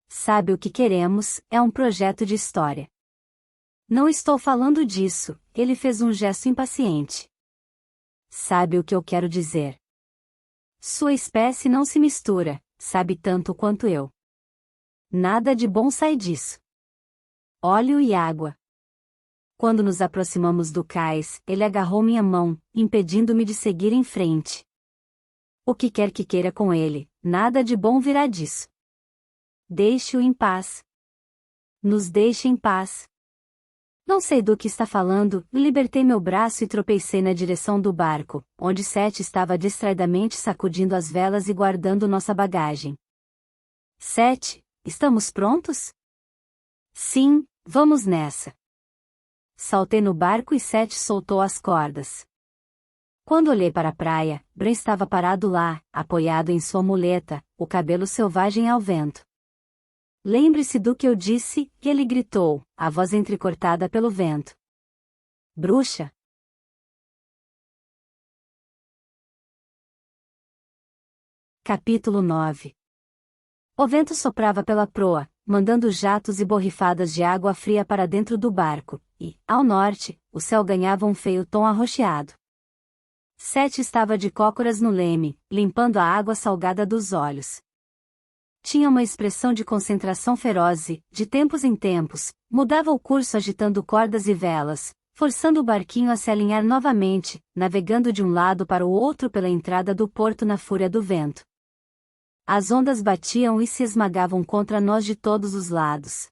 Sabe o que queremos, é um projeto de história. Não estou falando disso, ele fez um gesto impaciente. Sabe o que eu quero dizer? Sua espécie não se mistura, sabe tanto quanto eu. Nada de bom sai disso. Óleo e água. Quando nos aproximamos do cais, ele agarrou minha mão, impedindo-me de seguir em frente. O que quer que queira com ele, nada de bom virá disso. Deixe-o em paz. Nos deixe em paz. Não sei do que está falando, libertei meu braço e tropecei na direção do barco, onde Seth estava distraidamente sacudindo as velas e guardando nossa bagagem. Seth, estamos prontos? Sim, vamos nessa. Saltei no barco e Seth soltou as cordas. Quando olhei para a praia, Bran estava parado lá, apoiado em sua muleta, o cabelo selvagem ao vento. Lembre-se do que eu disse, e ele gritou, a voz entrecortada pelo vento. Bruxa! Capítulo 9. O vento soprava pela proa, mandando jatos e borrifadas de água fria para dentro do barco, e, ao norte, o céu ganhava um feio tom arroxeado. Seth estava de cócoras no leme, limpando a água salgada dos olhos. Tinha uma expressão de concentração feroz e, de tempos em tempos, mudava o curso agitando cordas e velas, forçando o barquinho a se alinhar novamente, navegando de um lado para o outro pela entrada do porto na fúria do vento. As ondas batiam e se esmagavam contra nós de todos os lados.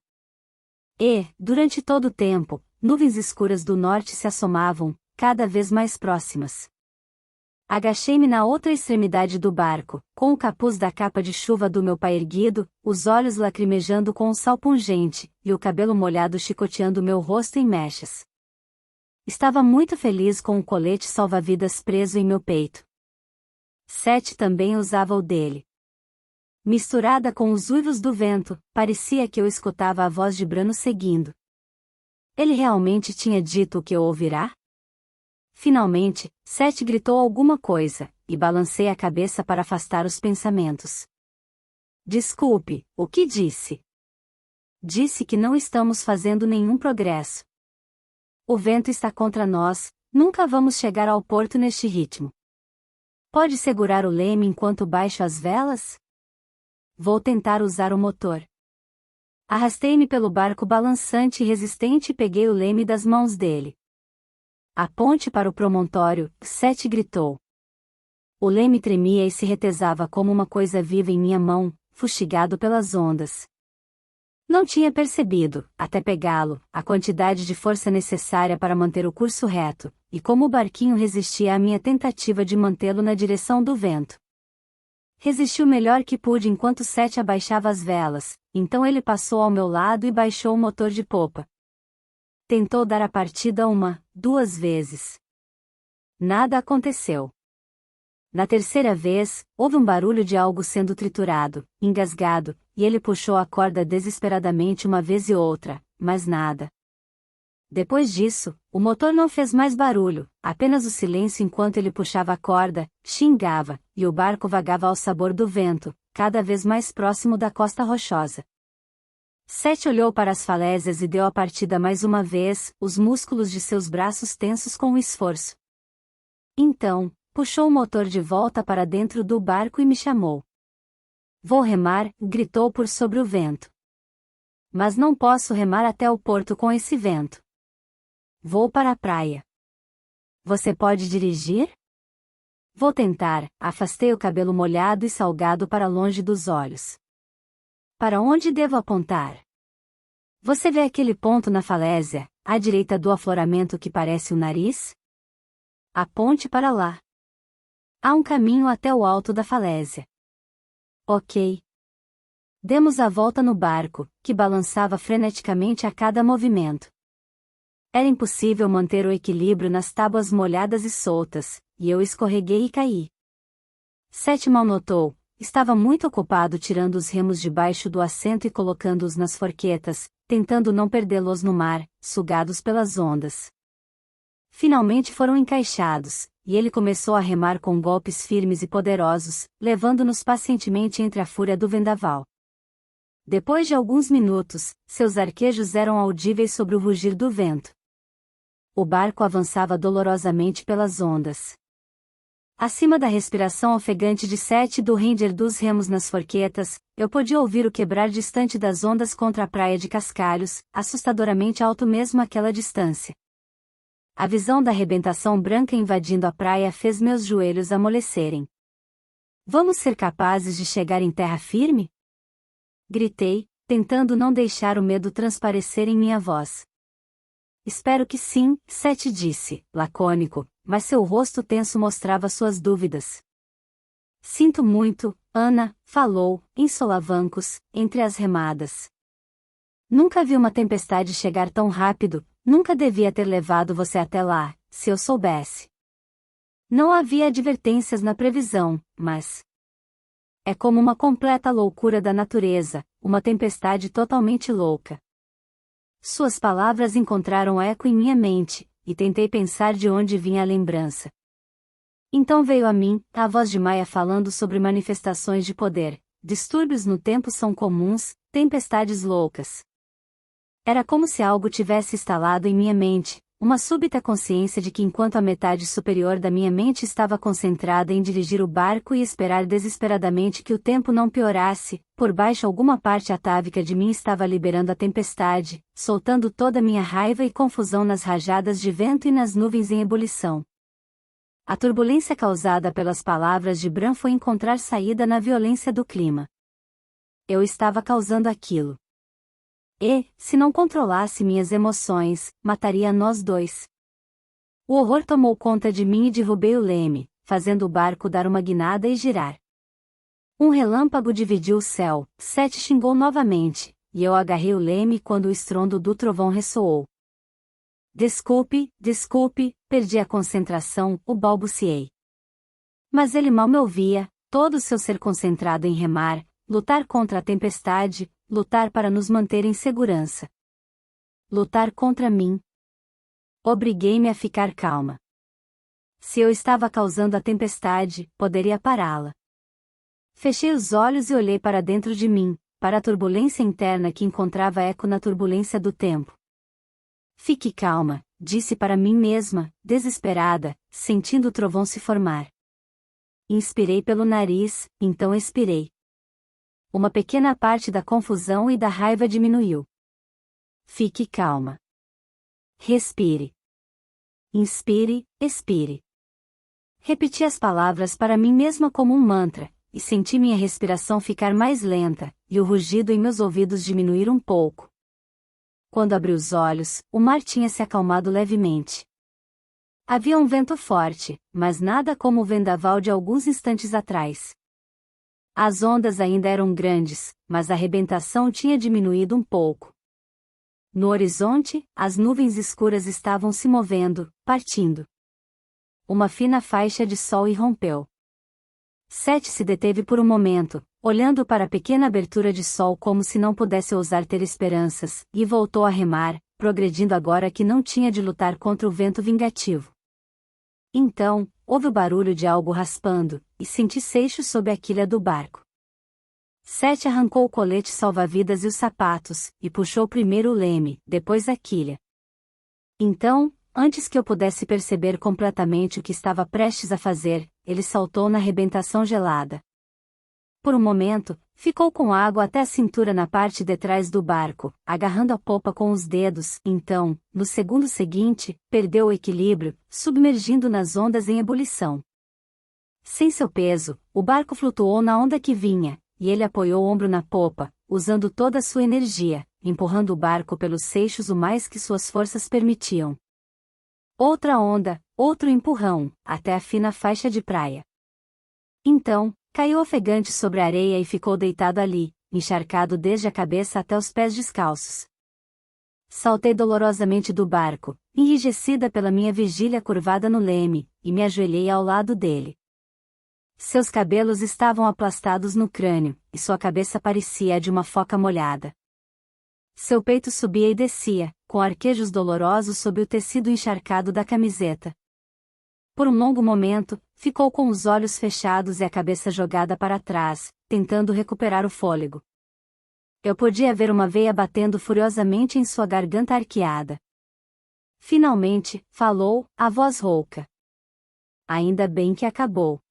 E, durante todo o tempo, nuvens escuras do norte se assomavam, cada vez mais próximas. Agachei-me na outra extremidade do barco, com o capuz da capa de chuva do meu pai erguido, os olhos lacrimejando com o sal pungente, e o cabelo molhado chicoteando meu rosto em mechas. Estava muito feliz com o colete salva-vidas preso em meu peito. Sete também usava o dele. Misturada com os uivos do vento, parecia que eu escutava a voz de Brano seguindo. Ele realmente tinha dito o que eu ouvirá? Finalmente, Sete gritou alguma coisa, e balancei a cabeça para afastar os pensamentos. Desculpe, o que disse? Disse que não estamos fazendo nenhum progresso. O vento está contra nós, nunca vamos chegar ao porto neste ritmo. Pode segurar o leme enquanto baixo as velas? Vou tentar usar o motor. Arrastei-me pelo barco balançante e resistente e peguei o leme das mãos dele. A ponte para o promontório, Sete gritou. O leme tremia e se retesava como uma coisa viva em minha mão, fustigado pelas ondas. Não tinha percebido, até pegá-lo, a quantidade de força necessária para manter o curso reto, e como o barquinho resistia à minha tentativa de mantê-lo na direção do vento. Resisti o melhor que pude enquanto Sete abaixava as velas, então ele passou ao meu lado e baixou o motor de popa. Tentou dar a partida 2 vezes. Nada aconteceu. Na terceira vez, houve um barulho de algo sendo triturado, engasgado, e ele puxou a corda desesperadamente uma vez e outra, mas nada. Depois disso, o motor não fez mais barulho, apenas o silêncio enquanto ele puxava a corda, xingava, e o barco vagava ao sabor do vento, cada vez mais próximo da costa rochosa. Sete olhou para as falésias e deu a partida mais uma vez, os músculos de seus braços tensos com o esforço. Então, puxou o motor de volta para dentro do barco e me chamou. Vou remar, gritou por sobre o vento. Mas não posso remar até o porto com esse vento. Vou para a praia. Você pode dirigir? Vou tentar, afastei o cabelo molhado e salgado para longe dos olhos. Para onde devo apontar? Você vê aquele ponto na falésia, à direita do afloramento que parece o nariz? Aponte para lá. Há um caminho até o alto da falésia. Ok. Demos a volta no barco, que balançava freneticamente a cada movimento. Era impossível manter o equilíbrio nas tábuas molhadas e soltas, e eu escorreguei e caí. Sete mal notou, estava muito ocupado tirando os remos debaixo do assento e colocando-os nas forquetas, tentando não perdê-los no mar, sugados pelas ondas. Finalmente foram encaixados, e ele começou a remar com golpes firmes e poderosos, levando-nos pacientemente entre a fúria do vendaval. Depois de alguns minutos, seus arquejos eram audíveis sobre o rugir do vento. O barco avançava dolorosamente pelas ondas. Acima da respiração ofegante de Sete e do render dos remos nas forquetas, eu podia ouvir o quebrar distante das ondas contra a praia de cascalhos, assustadoramente alto mesmo àquela distância. A visão da arrebentação branca invadindo a praia fez meus joelhos amolecerem. Vamos ser capazes de chegar em terra firme? Gritei, tentando não deixar o medo transparecer em minha voz. Espero que sim, Sete disse, lacônico, mas seu rosto tenso mostrava suas dúvidas. Sinto muito, Ana, falou, em solavancos, entre as remadas. Nunca vi uma tempestade chegar tão rápido, nunca devia ter levado você até lá, se eu soubesse. Não havia advertências na previsão, mas... É como uma completa loucura da natureza, uma tempestade totalmente louca. Suas palavras encontraram eco em minha mente, e tentei pensar de onde vinha a lembrança. Então veio a mim, a voz de Maia falando sobre manifestações de poder, distúrbios no tempo são comuns, tempestades loucas. Era como se algo tivesse instalado em minha mente, uma súbita consciência de que enquanto a metade superior da minha mente estava concentrada em dirigir o barco e esperar desesperadamente que o tempo não piorasse, por baixo alguma parte atávica de mim estava liberando a tempestade, soltando toda a minha raiva e confusão nas rajadas de vento e nas nuvens em ebulição. A turbulência causada pelas palavras de Bran foi encontrar saída na violência do clima. Eu estava causando aquilo. E, se não controlasse minhas emoções, mataria nós dois. O horror tomou conta de mim e derrubei o leme, fazendo o barco dar uma guinada e girar. Um relâmpago dividiu o céu, Sete xingou novamente, e eu agarrei o leme quando o estrondo do trovão ressoou. Desculpe, desculpe, perdi a concentração, o balbuciei. Mas ele mal me ouvia, todo o seu ser concentrado em remar, lutar contra a tempestade, lutar para nos manter em segurança. Lutar contra mim. Obriguei-me a ficar calma. Se eu estava causando a tempestade, poderia pará-la. Fechei os olhos e olhei para dentro de mim, para a turbulência interna que encontrava eco na turbulência do tempo. Fique calma, disse para mim mesma, desesperada, sentindo o trovão se formar. Inspirei pelo nariz, então expirei. Uma pequena parte da confusão e da raiva diminuiu. Fique calma. Respire. Inspire, expire. Repeti as palavras para mim mesma como um mantra, e senti minha respiração ficar mais lenta, e o rugido em meus ouvidos diminuir um pouco. Quando abri os olhos, o mar tinha se acalmado levemente. Havia um vento forte, mas nada como o vendaval de alguns instantes atrás. As ondas ainda eram grandes, mas a arrebentação tinha diminuído um pouco. No horizonte, as nuvens escuras estavam se movendo, partindo. Uma fina faixa de sol irrompeu. Sete se deteve por um momento, olhando para a pequena abertura de sol como se não pudesse ousar ter esperanças, e voltou a remar, progredindo agora que não tinha de lutar contra o vento vingativo. Então, houve o barulho de algo raspando, e senti seixos sob a quilha do barco. Sete arrancou o colete salva-vidas e os sapatos, e puxou primeiro o leme, depois a quilha. Então, antes que eu pudesse perceber completamente o que estava prestes a fazer, ele saltou na arrebentação gelada. Por um momento, ficou com água até a cintura na parte de trás do barco, agarrando a popa com os dedos, então, no segundo seguinte, perdeu o equilíbrio, submergindo nas ondas em ebulição. Sem seu peso, o barco flutuou na onda que vinha, e ele apoiou o ombro na popa, usando toda a sua energia, empurrando o barco pelos seixos o mais que suas forças permitiam. Outra onda, outro empurrão, até a fina faixa de praia. Então, caiu ofegante sobre a areia e ficou deitado ali, encharcado desde a cabeça até os pés descalços. Saltei dolorosamente do barco, enrijecida pela minha vigília curvada no leme, e me ajoelhei ao lado dele. Seus cabelos estavam aplastados no crânio, e sua cabeça parecia a de uma foca molhada. Seu peito subia e descia, com arquejos dolorosos sob o tecido encharcado da camiseta. Por um longo momento, ficou com os olhos fechados e a cabeça jogada para trás, tentando recuperar o fôlego. Eu podia ver uma veia batendo furiosamente em sua garganta arqueada. Finalmente, falou, a voz rouca. Ainda bem que acabou.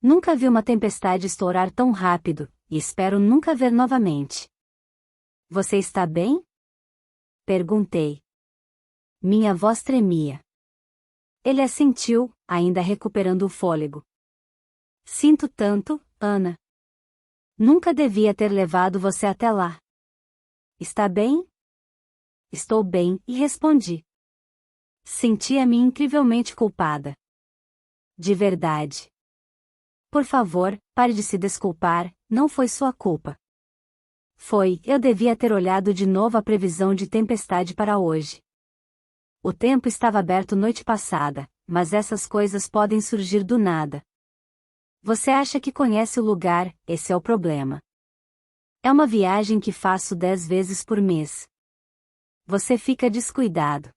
Nunca vi uma tempestade estourar tão rápido, e espero nunca ver novamente. Você está bem? Perguntei. Minha voz tremia. Ele assentiu, ainda recuperando o fôlego. Sinto tanto, Ana. Nunca devia ter levado você até lá. Está bem? Estou bem, e respondi. Sentia-me incrivelmente culpada. De verdade. Por favor, pare de se desculpar, não foi sua culpa. Eu devia ter olhado de novo a previsão de tempestade para hoje. O tempo estava aberto noite passada, mas essas coisas podem surgir do nada. Você acha que conhece o lugar, esse é o problema. É uma viagem que faço 10 vezes por mês. Você fica descuidado.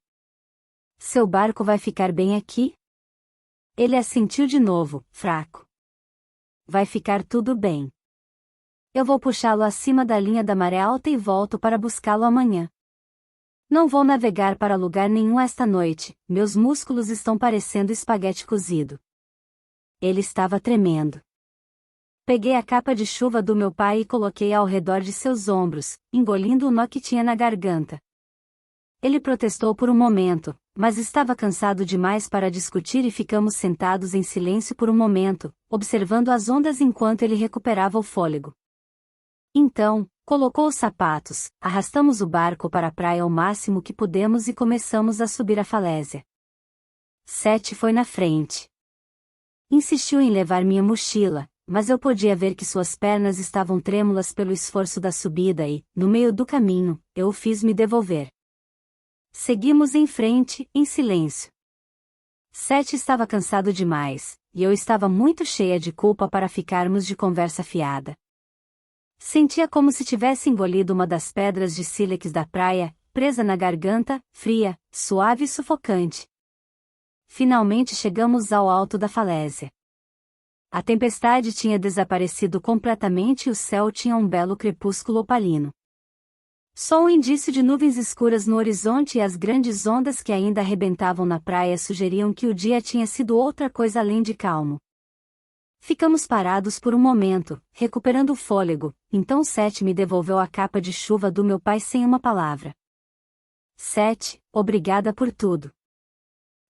Seu barco vai ficar bem aqui? Ele assentiu de novo, fraco. Vai ficar tudo bem. Eu vou puxá-lo acima da linha da maré alta e volto para buscá-lo amanhã. Não vou navegar para lugar nenhum esta noite, meus músculos estão parecendo espaguete cozido. Ele estava tremendo. Peguei a capa de chuva do meu pai e coloquei ao redor de seus ombros, engolindo o nó que tinha na garganta. Ele protestou por um momento, mas estava cansado demais para discutir e ficamos sentados em silêncio por um momento, observando as ondas enquanto ele recuperava o fôlego. Então, colocou os sapatos, arrastamos o barco para a praia ao máximo que pudemos e começamos a subir a falésia. Sete foi na frente. Insistiu em levar minha mochila, mas eu podia ver que suas pernas estavam trêmulas pelo esforço da subida e, no meio do caminho, eu o fiz me devolver. Seguimos em frente, em silêncio. Seth estava cansado demais, e eu estava muito cheia de culpa para ficarmos de conversa fiada. Sentia como se tivesse engolido uma das pedras de sílex da praia, presa na garganta, fria, suave e sufocante. Finalmente chegamos ao alto da falésia. A tempestade tinha desaparecido completamente e o céu tinha um belo crepúsculo opalino. Só um indício de nuvens escuras no horizonte e as grandes ondas que ainda arrebentavam na praia sugeriam que o dia tinha sido outra coisa além de calmo. Ficamos parados por um momento, recuperando o fôlego, então Seth me devolveu a capa de chuva do meu pai sem uma palavra. Seth, obrigada por tudo.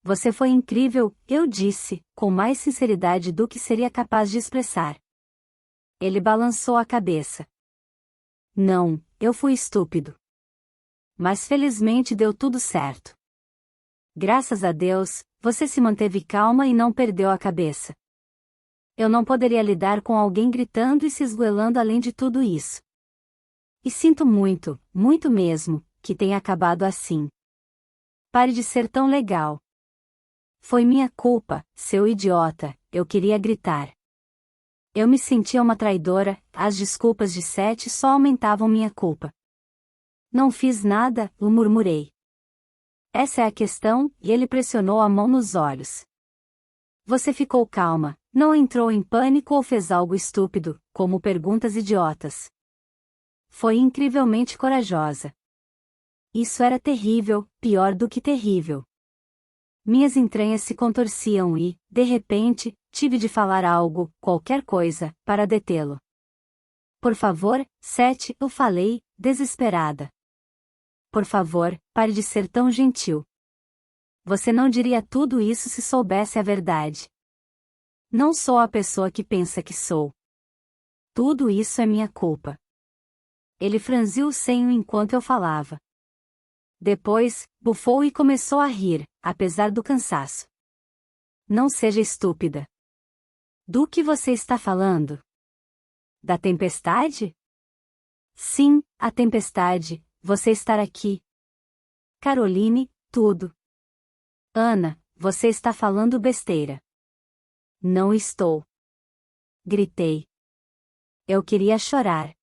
Você foi incrível, eu disse, com mais sinceridade do que seria capaz de expressar. Ele balançou a cabeça. Não, eu fui estúpido. Mas felizmente deu tudo certo. Graças a Deus, você se manteve calma e não perdeu a cabeça. Eu não poderia lidar com alguém gritando e se esgoelando além de tudo isso. E sinto muito, muito mesmo, que tenha acabado assim. Pare de ser tão legal. Foi minha culpa, seu idiota, eu queria gritar. Eu me sentia uma traidora, as desculpas de Seth só aumentavam minha culpa. Não fiz nada, eu murmurei. Essa é a questão, e ele pressionou a mão nos olhos. Você ficou calma, não entrou em pânico ou fez algo estúpido, como perguntas idiotas. Foi incrivelmente corajosa. Isso era terrível, pior do que terrível. Minhas entranhas se contorciam e, de repente, tive de falar algo, qualquer coisa, para detê-lo. Por favor, Seth, eu falei, desesperada. Por favor, pare de ser tão gentil. Você não diria tudo isso se soubesse a verdade. Não sou a pessoa que pensa que sou. Tudo isso é minha culpa. Ele franziu o senho enquanto eu falava. Depois, bufou e começou a rir, apesar do cansaço. Não seja estúpida. Do que você está falando? Da tempestade? Sim, a tempestade, você estar aqui. Caroline, tudo. Ana, você está falando besteira. Não estou. Gritei. Eu queria chorar.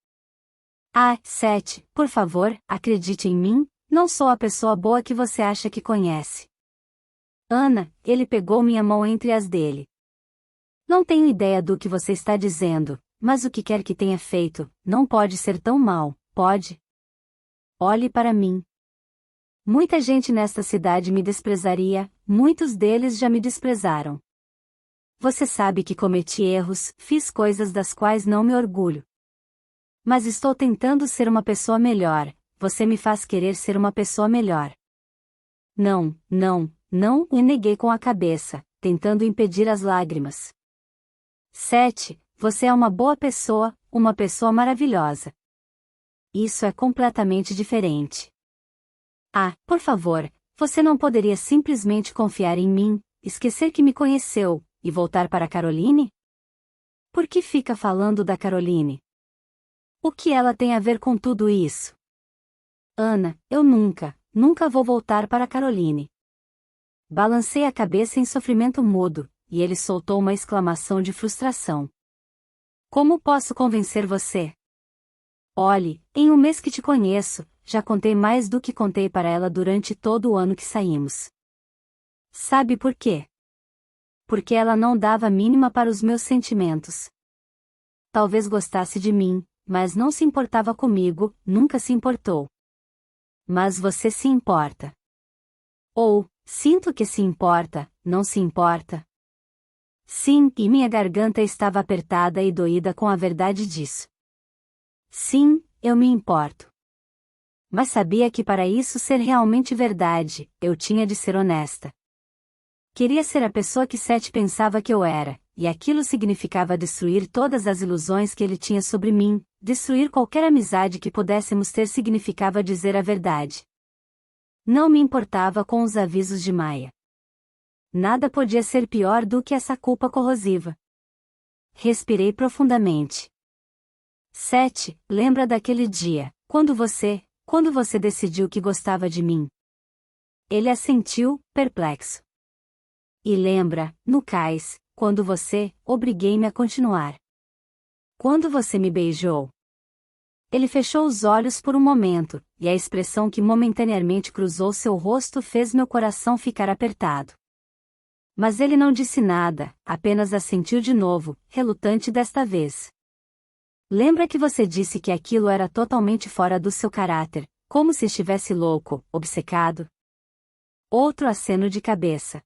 Ah, Seth, por favor, acredite em mim, não sou a pessoa boa que você acha que conhece. Ana, ele pegou minha mão entre as dele. Não tenho ideia do que você está dizendo, mas o que quer que tenha feito, não pode ser tão mal, pode? Olhe para mim. Muita gente nesta cidade me desprezaria, muitos deles já me desprezaram. Você sabe que cometi erros, fiz coisas das quais não me orgulho. Mas estou tentando ser uma pessoa melhor, você me faz querer ser uma pessoa melhor. Não, não, não, e neguei com a cabeça, tentando impedir as lágrimas. Seth, você é uma boa pessoa, uma pessoa maravilhosa. Isso é completamente diferente. Ah, por favor, você não poderia simplesmente confiar em mim, esquecer que me conheceu, e voltar para Caroline? Por que fica falando da Caroline? O que ela tem a ver com tudo isso? Ana, eu nunca vou voltar para Caroline. Balancei a cabeça em sofrimento mudo, e ele soltou uma exclamação de frustração. Como posso convencer você? Olhe, em um mês que te conheço, já contei mais do que contei para ela durante todo o ano que saímos. Sabe por quê? Porque ela não dava a mínima para os meus sentimentos. Talvez gostasse de mim, mas não se importava comigo, nunca se importou. Mas você se importa. Ou, sinto que se importa, não se importa? Sim, e minha garganta estava apertada e doída com a verdade disso. Sim, eu me importo. Mas sabia que para isso ser realmente verdade, eu tinha de ser honesta. Queria ser a pessoa que Seth pensava que eu era, e aquilo significava destruir todas as ilusões que ele tinha sobre mim, destruir qualquer amizade que pudéssemos ter significava dizer a verdade. Não me importava com os avisos de Maya. Nada podia ser pior do que essa culpa corrosiva. Respirei profundamente. 7. Lembra daquele dia, quando você decidiu que gostava de mim? Ele assentiu, perplexo. E lembra, no cais, quando obriguei-me a continuar. Quando você me beijou. Ele fechou os olhos por um momento, e a expressão que momentaneamente cruzou seu rosto fez meu coração ficar apertado. Mas ele não disse nada, apenas assentiu de novo, relutante desta vez. Lembra que você disse que aquilo era totalmente fora do seu caráter, como se estivesse louco, obcecado? Outro aceno de cabeça.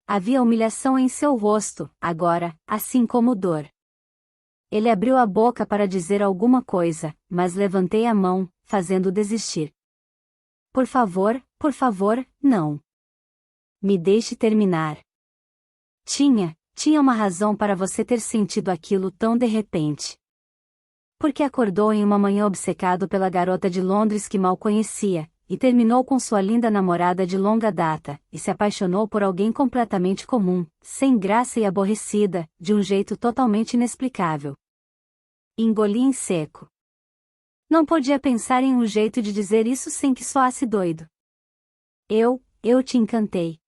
Havia humilhação em seu rosto, agora, assim como dor. Ele abriu a boca para dizer alguma coisa, mas levantei a mão, fazendo-o desistir. Por favor, não. Me deixe terminar. Tinha uma razão para você ter sentido aquilo tão de repente. Porque acordou em uma manhã obcecado pela garota de Londres que mal conhecia, e terminou com sua linda namorada de longa data, e se apaixonou por alguém completamente comum, sem graça e aborrecida, de um jeito totalmente inexplicável. Engoli em seco. Não podia pensar em um jeito de dizer isso sem que soasse doido. Eu te encantei.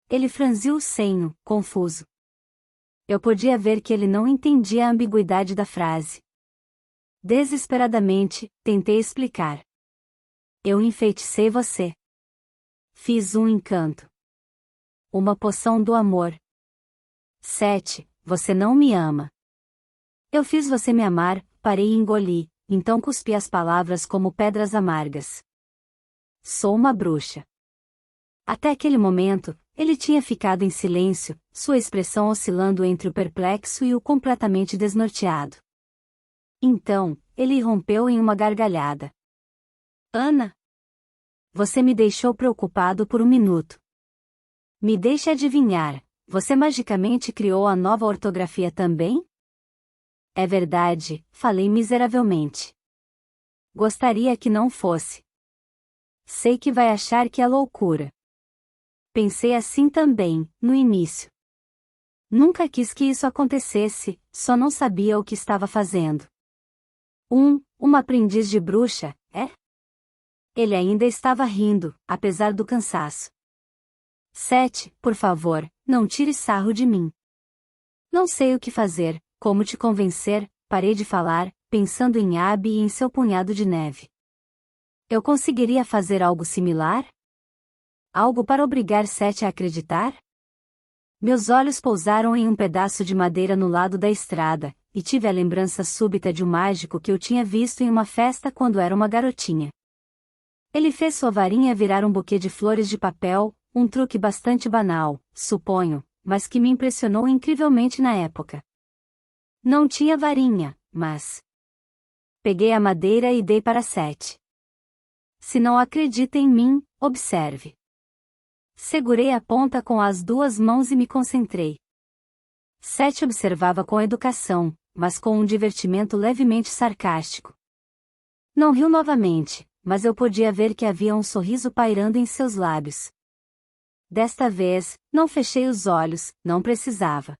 Ele franziu o senho, confuso. Eu podia ver que ele não entendia a ambiguidade da frase. Desesperadamente, tentei explicar. Eu enfeiticei você. Fiz um encanto. Uma poção do amor. 7. Você não me ama. Eu fiz você me amar, parei e engoli, então cuspi as palavras como pedras amargas. Sou uma bruxa. Até aquele momento, ele tinha ficado em silêncio, sua expressão oscilando entre o perplexo e o completamente desnorteado. Então, ele irrompeu em uma gargalhada. Ana! Você me deixou preocupado por um minuto. Me deixe adivinhar, você magicamente criou a nova ortografia também? É verdade, falei miseravelmente. Gostaria que não fosse. Sei que vai achar que é loucura. Pensei assim também, no início. Nunca quis que isso acontecesse, só não sabia o que estava fazendo. Uma aprendiz de bruxa, é? Ele ainda estava rindo, apesar do cansaço. 7. Por favor, não tire sarro de mim. Não sei o que fazer, como te convencer, parei de falar, pensando em Abby e em seu punhado de neve. Eu conseguiria fazer algo similar? Algo para obrigar Seth a acreditar? Meus olhos pousaram em um pedaço de madeira no lado da estrada, e tive a lembrança súbita de um mágico que eu tinha visto em uma festa quando era uma garotinha. Ele fez sua varinha virar um buquê de flores de papel, um truque bastante banal, suponho, mas que me impressionou incrivelmente na época. Não tinha varinha, mas... Peguei a madeira e dei para Seth. Se não acredita em mim, observe. Segurei a ponta com as duas mãos e me concentrei. Seth observava com educação, mas com um divertimento levemente sarcástico. Não riu novamente, mas eu podia ver que havia um sorriso pairando em seus lábios. Desta vez, não fechei os olhos, não precisava.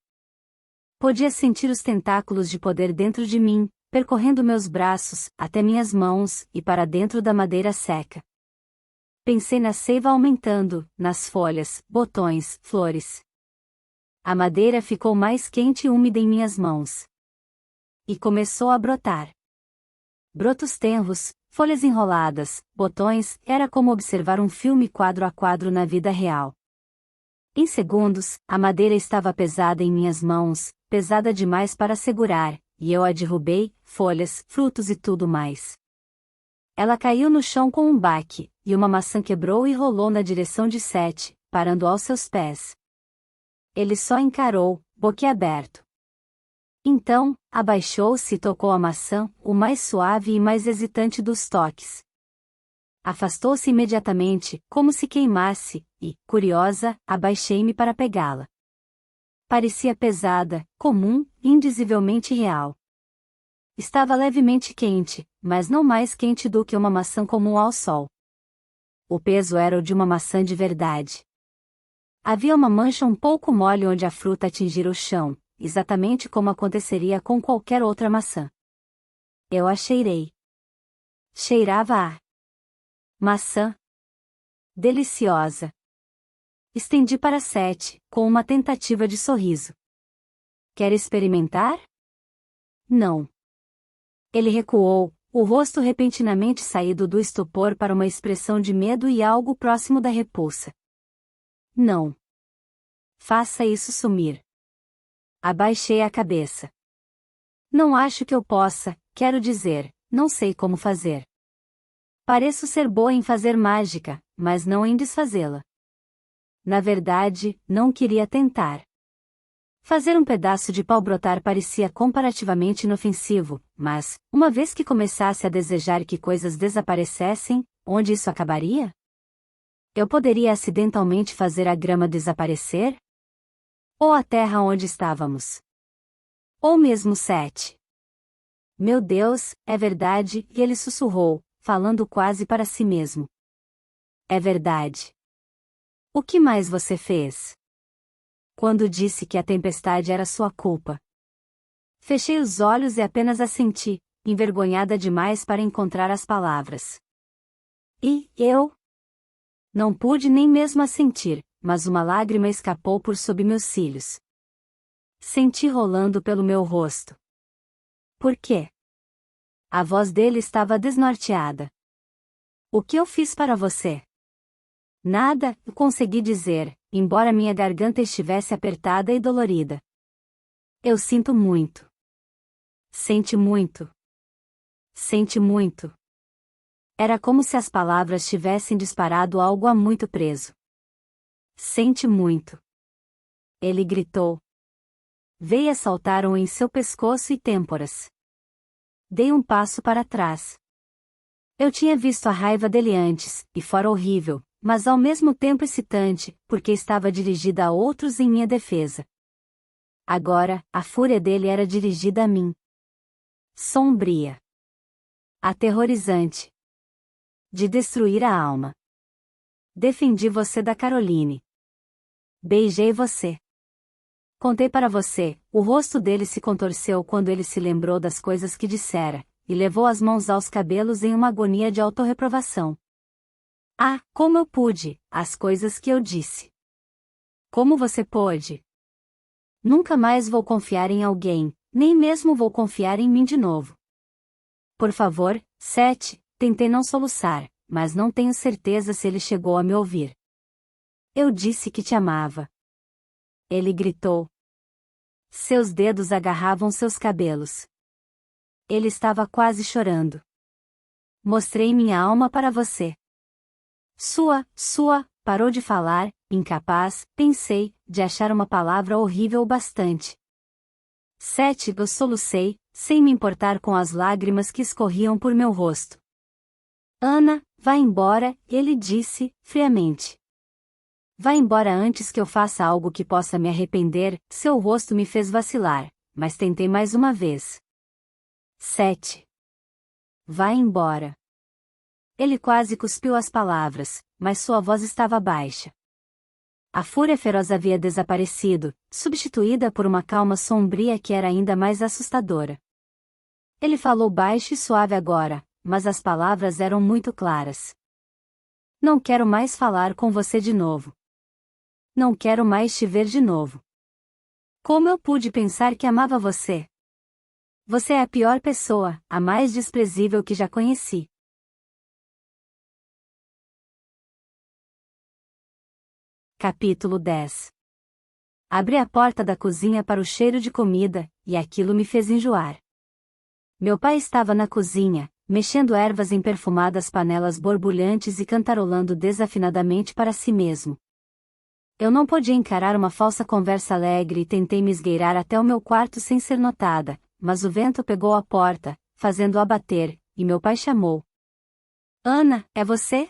Podia sentir os tentáculos de poder dentro de mim, percorrendo meus braços, até minhas mãos, e para dentro da madeira seca. Pensei na seiva aumentando, nas folhas, botões, flores. A madeira ficou mais quente e úmida em minhas mãos. E começou a brotar. Brotos tenros, folhas enroladas, botões, era como observar um filme quadro a quadro na vida real. Em segundos, a madeira estava pesada em minhas mãos, pesada demais para segurar, e eu a derrubei, folhas, frutos e tudo mais. Ela caiu no chão com um baque, e uma maçã quebrou e rolou na direção de Seth, parando aos seus pés. Ele só encarou, boquiaberto. Então, abaixou-se e tocou a maçã, o mais suave e mais hesitante dos toques. Afastou-se imediatamente, como se queimasse, e, curiosa, abaixei-me para pegá-la. Parecia pesada, comum, indizivelmente real. Estava levemente quente, mas não mais quente do que uma maçã comum ao sol. O peso era o de uma maçã de verdade. Havia uma mancha um pouco mole onde a fruta atingira o chão, exatamente como aconteceria com qualquer outra maçã. Eu a cheirei. Cheirava a maçã. Deliciosa. Estendi para Seth, com uma tentativa de sorriso. Quer experimentar? Não. Ele recuou, o rosto repentinamente saído do estupor para uma expressão de medo e algo próximo da repulsa. Não. Faça isso sumir. Abaixei a cabeça. Não acho que eu possa, quero dizer, não sei como fazer. Pareço ser boa em fazer mágica, mas não em desfazê-la. Na verdade, não queria tentar. Fazer um pedaço de pau brotar parecia comparativamente inofensivo, mas, uma vez que começasse a desejar que coisas desaparecessem, onde isso acabaria? Eu poderia acidentalmente fazer a grama desaparecer? Ou a terra onde estávamos? Ou mesmo Seth? Meu Deus, é verdade, e ele sussurrou, falando quase para si mesmo. É verdade. O que mais você fez? Quando disse que a tempestade era sua culpa. Fechei os olhos e apenas assenti, envergonhada demais para encontrar as palavras. E eu? Não pude nem mesmo assentir, mas uma lágrima escapou por sob meus cílios. Senti rolando pelo meu rosto. Por quê? A voz dele estava desnorteada. O que eu fiz para você? Nada, consegui dizer, embora minha garganta estivesse apertada e dolorida. Eu sinto muito. Sente muito. Sente muito. Era como se as palavras tivessem disparado algo há muito preso. Sente muito. Ele gritou. Veias saltaram em seu pescoço e têmporas. Dei um passo para trás. Eu tinha visto a raiva dele antes, e fora horrível, mas ao mesmo tempo excitante, porque estava dirigida a outros em minha defesa. Agora, a fúria dele era dirigida a mim. Sombria. Aterrorizante. De destruir a alma. Defendi você da Caroline. Beijei você. Contei para você, o rosto dele se contorceu quando ele se lembrou das coisas que dissera, e levou as mãos aos cabelos em uma agonia de autorreprovação. Ah, como eu pude, as coisas que eu disse. Como você pôde? Nunca mais vou confiar em alguém, nem mesmo vou confiar em mim de novo. Por favor, Seth, tentei não soluçar, mas não tenho certeza se ele chegou a me ouvir. Eu disse que te amava. Ele gritou. Seus dedos agarravam seus cabelos. Ele estava quase chorando. Mostrei minha alma para você. Sua, parou de falar, incapaz, pensei, de achar uma palavra horrível o bastante. Seth, eu solucei, sem me importar com as lágrimas que escorriam por meu rosto. Ana, vá embora, ele disse, friamente. Vá embora antes que eu faça algo que possa me arrepender. Seu rosto me fez vacilar, mas tentei mais uma vez. Seth. Vá embora. Ele quase cuspiu as palavras, mas sua voz estava baixa. A fúria feroz havia desaparecido, substituída por uma calma sombria que era ainda mais assustadora. Ele falou baixo e suave agora, mas as palavras eram muito claras. Não quero mais falar com você de novo. Não quero mais te ver de novo. Como eu pude pensar que amava você? Você é a pior pessoa, a mais desprezível que já conheci. Capítulo 10. Abri a porta da cozinha para o cheiro de comida, e aquilo me fez enjoar. Meu pai estava na cozinha, mexendo ervas em perfumadas panelas borbulhantes e cantarolando desafinadamente para si mesmo. Eu não podia encarar uma falsa conversa alegre e tentei me esgueirar até o meu quarto sem ser notada, mas o vento pegou a porta, fazendo-a bater, e meu pai chamou. Ana, é você?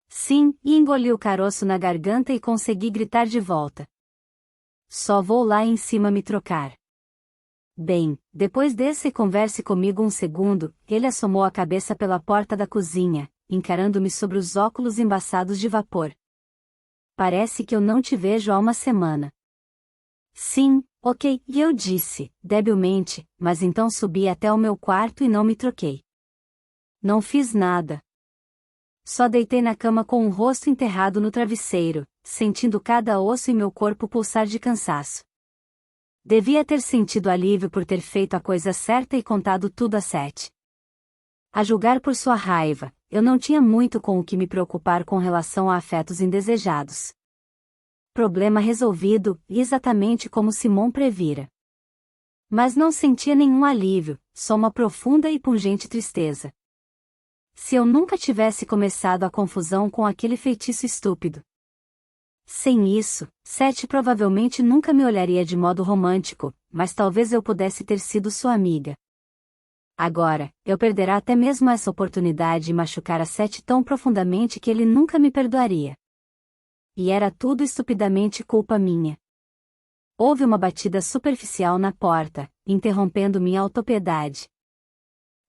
Sim, e engoli o caroço na garganta e consegui gritar de volta. Só vou lá em cima me trocar. Bem, depois desse converse comigo um segundo, ele assomou a cabeça pela porta da cozinha, encarando-me sobre os óculos embaçados de vapor. parece que eu não te vejo há uma semana. Sim, ok, e eu disse, debilmente, mas então subi até o meu quarto e não me troquei. Não fiz nada. Só deitei na cama com o rosto enterrado no travesseiro, sentindo cada osso em meu corpo pulsar de cansaço. Devia ter sentido alívio por ter feito a coisa certa e contado tudo a Seth. A julgar por sua raiva, eu não tinha muito com o que me preocupar com relação a afetos indesejados. Problema resolvido, exatamente como Simon previra. Mas não sentia nenhum alívio, só uma profunda e pungente tristeza. Se eu nunca tivesse começado a confusão com aquele feitiço estúpido. Sem isso, Seth provavelmente nunca me olharia de modo romântico, mas talvez eu pudesse ter sido sua amiga. Agora, eu perderá até mesmo essa oportunidade e machucar a Seth tão profundamente que ele nunca me perdoaria. E era tudo estupidamente culpa minha. Houve uma batida superficial na porta, interrompendo minha autopiedade.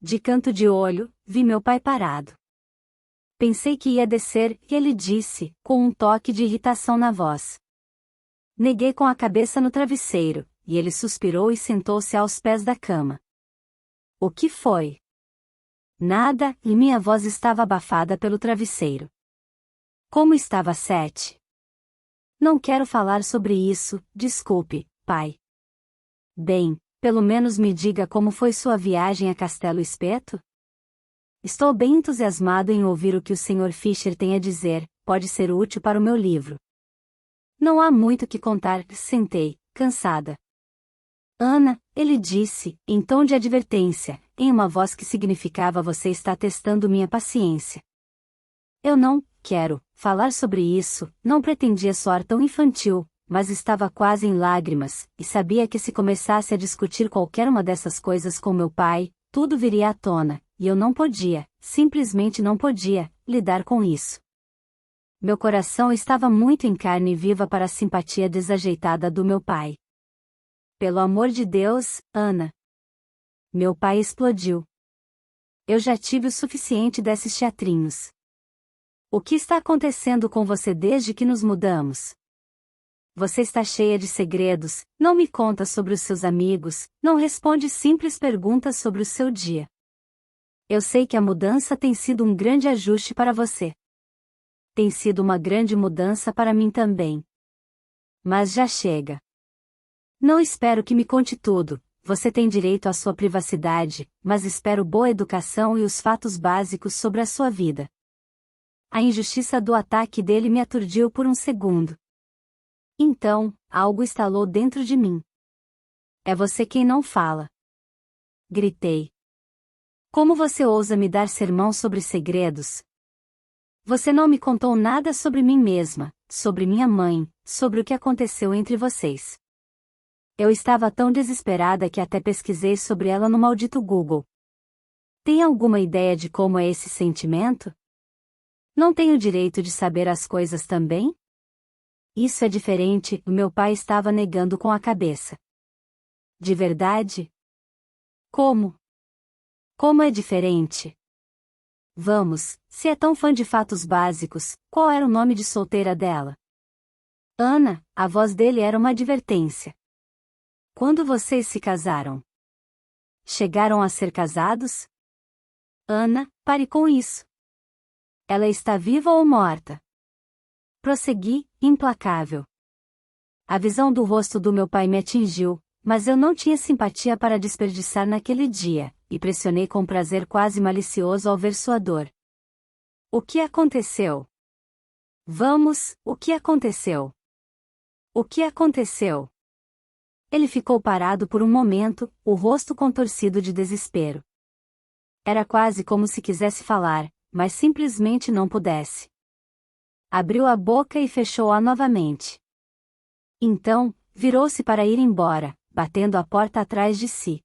De canto de olho, vi meu pai parado. Pensei que ia descer, e ele disse, com um toque de irritação na voz. Neguei com a cabeça no travesseiro, e ele suspirou e sentou-se aos pés da cama. O que foi? Nada, e minha voz estava abafada pelo travesseiro. Como estava Seth? Não quero falar sobre isso, desculpe, pai. Bem, pelo menos me diga como foi sua viagem a Castelo Espeto? Estou bem entusiasmado em ouvir o que o Sr. Fisher tem a dizer, pode ser útil para o meu livro. Não há muito que contar, sentei, cansada. Ana, ele disse, em tom de advertência, em uma voz que significava você está testando minha paciência. Eu não quero falar sobre isso, não pretendia soar tão infantil, mas estava quase em lágrimas, e sabia que se começasse a discutir qualquer uma dessas coisas com meu pai, tudo viria à tona, e eu não podia, simplesmente não podia, lidar com isso. Meu coração estava muito em carne viva para a simpatia desajeitada do meu pai. Pelo amor de Deus, Ana. Meu pai explodiu. Eu já tive o suficiente desses teatrinhos. O que está acontecendo com você desde que nos mudamos? Você está cheia de segredos, não me conta sobre os seus amigos, não responde simples perguntas sobre o seu dia. Eu sei que a mudança tem sido um grande ajuste para você. Tem sido uma grande mudança para mim também. Mas já chega. Não espero que me conte tudo, você tem direito à sua privacidade, mas espero boa educação e os fatos básicos sobre a sua vida. A injustiça do ataque dele me aturdiu por um segundo. Então, algo estalou dentro de mim. É você quem não fala. Gritei. Como você ousa me dar sermão sobre segredos? Você não me contou nada sobre mim mesma, sobre minha mãe, sobre o que aconteceu entre vocês. Eu estava tão desesperada que até pesquisei sobre ela no maldito Google. Tem alguma ideia de como é esse sentimento? Não tenho direito de saber as coisas também? Isso é diferente, o meu pai estava negando com a cabeça. De verdade? Como? Como é diferente? Vamos, se é tão fã de fatos básicos, qual era o nome de solteira dela? Ana, a voz dele era uma advertência. Quando vocês se casaram? Chegaram a ser casados? Ana, pare com isso. Ela está viva ou morta? Prossegui, implacável. A visão do rosto do meu pai me atingiu, mas eu não tinha simpatia para desperdiçar naquele dia, e pressionei com prazer quase malicioso ao ver sua dor. O que aconteceu? Vamos, o que aconteceu? O que aconteceu? Ele ficou parado por um momento, o rosto contorcido de desespero. Era quase como se quisesse falar, mas simplesmente não pudesse. Abriu a boca e fechou-a novamente. Então, virou-se para ir embora, batendo a porta atrás de si.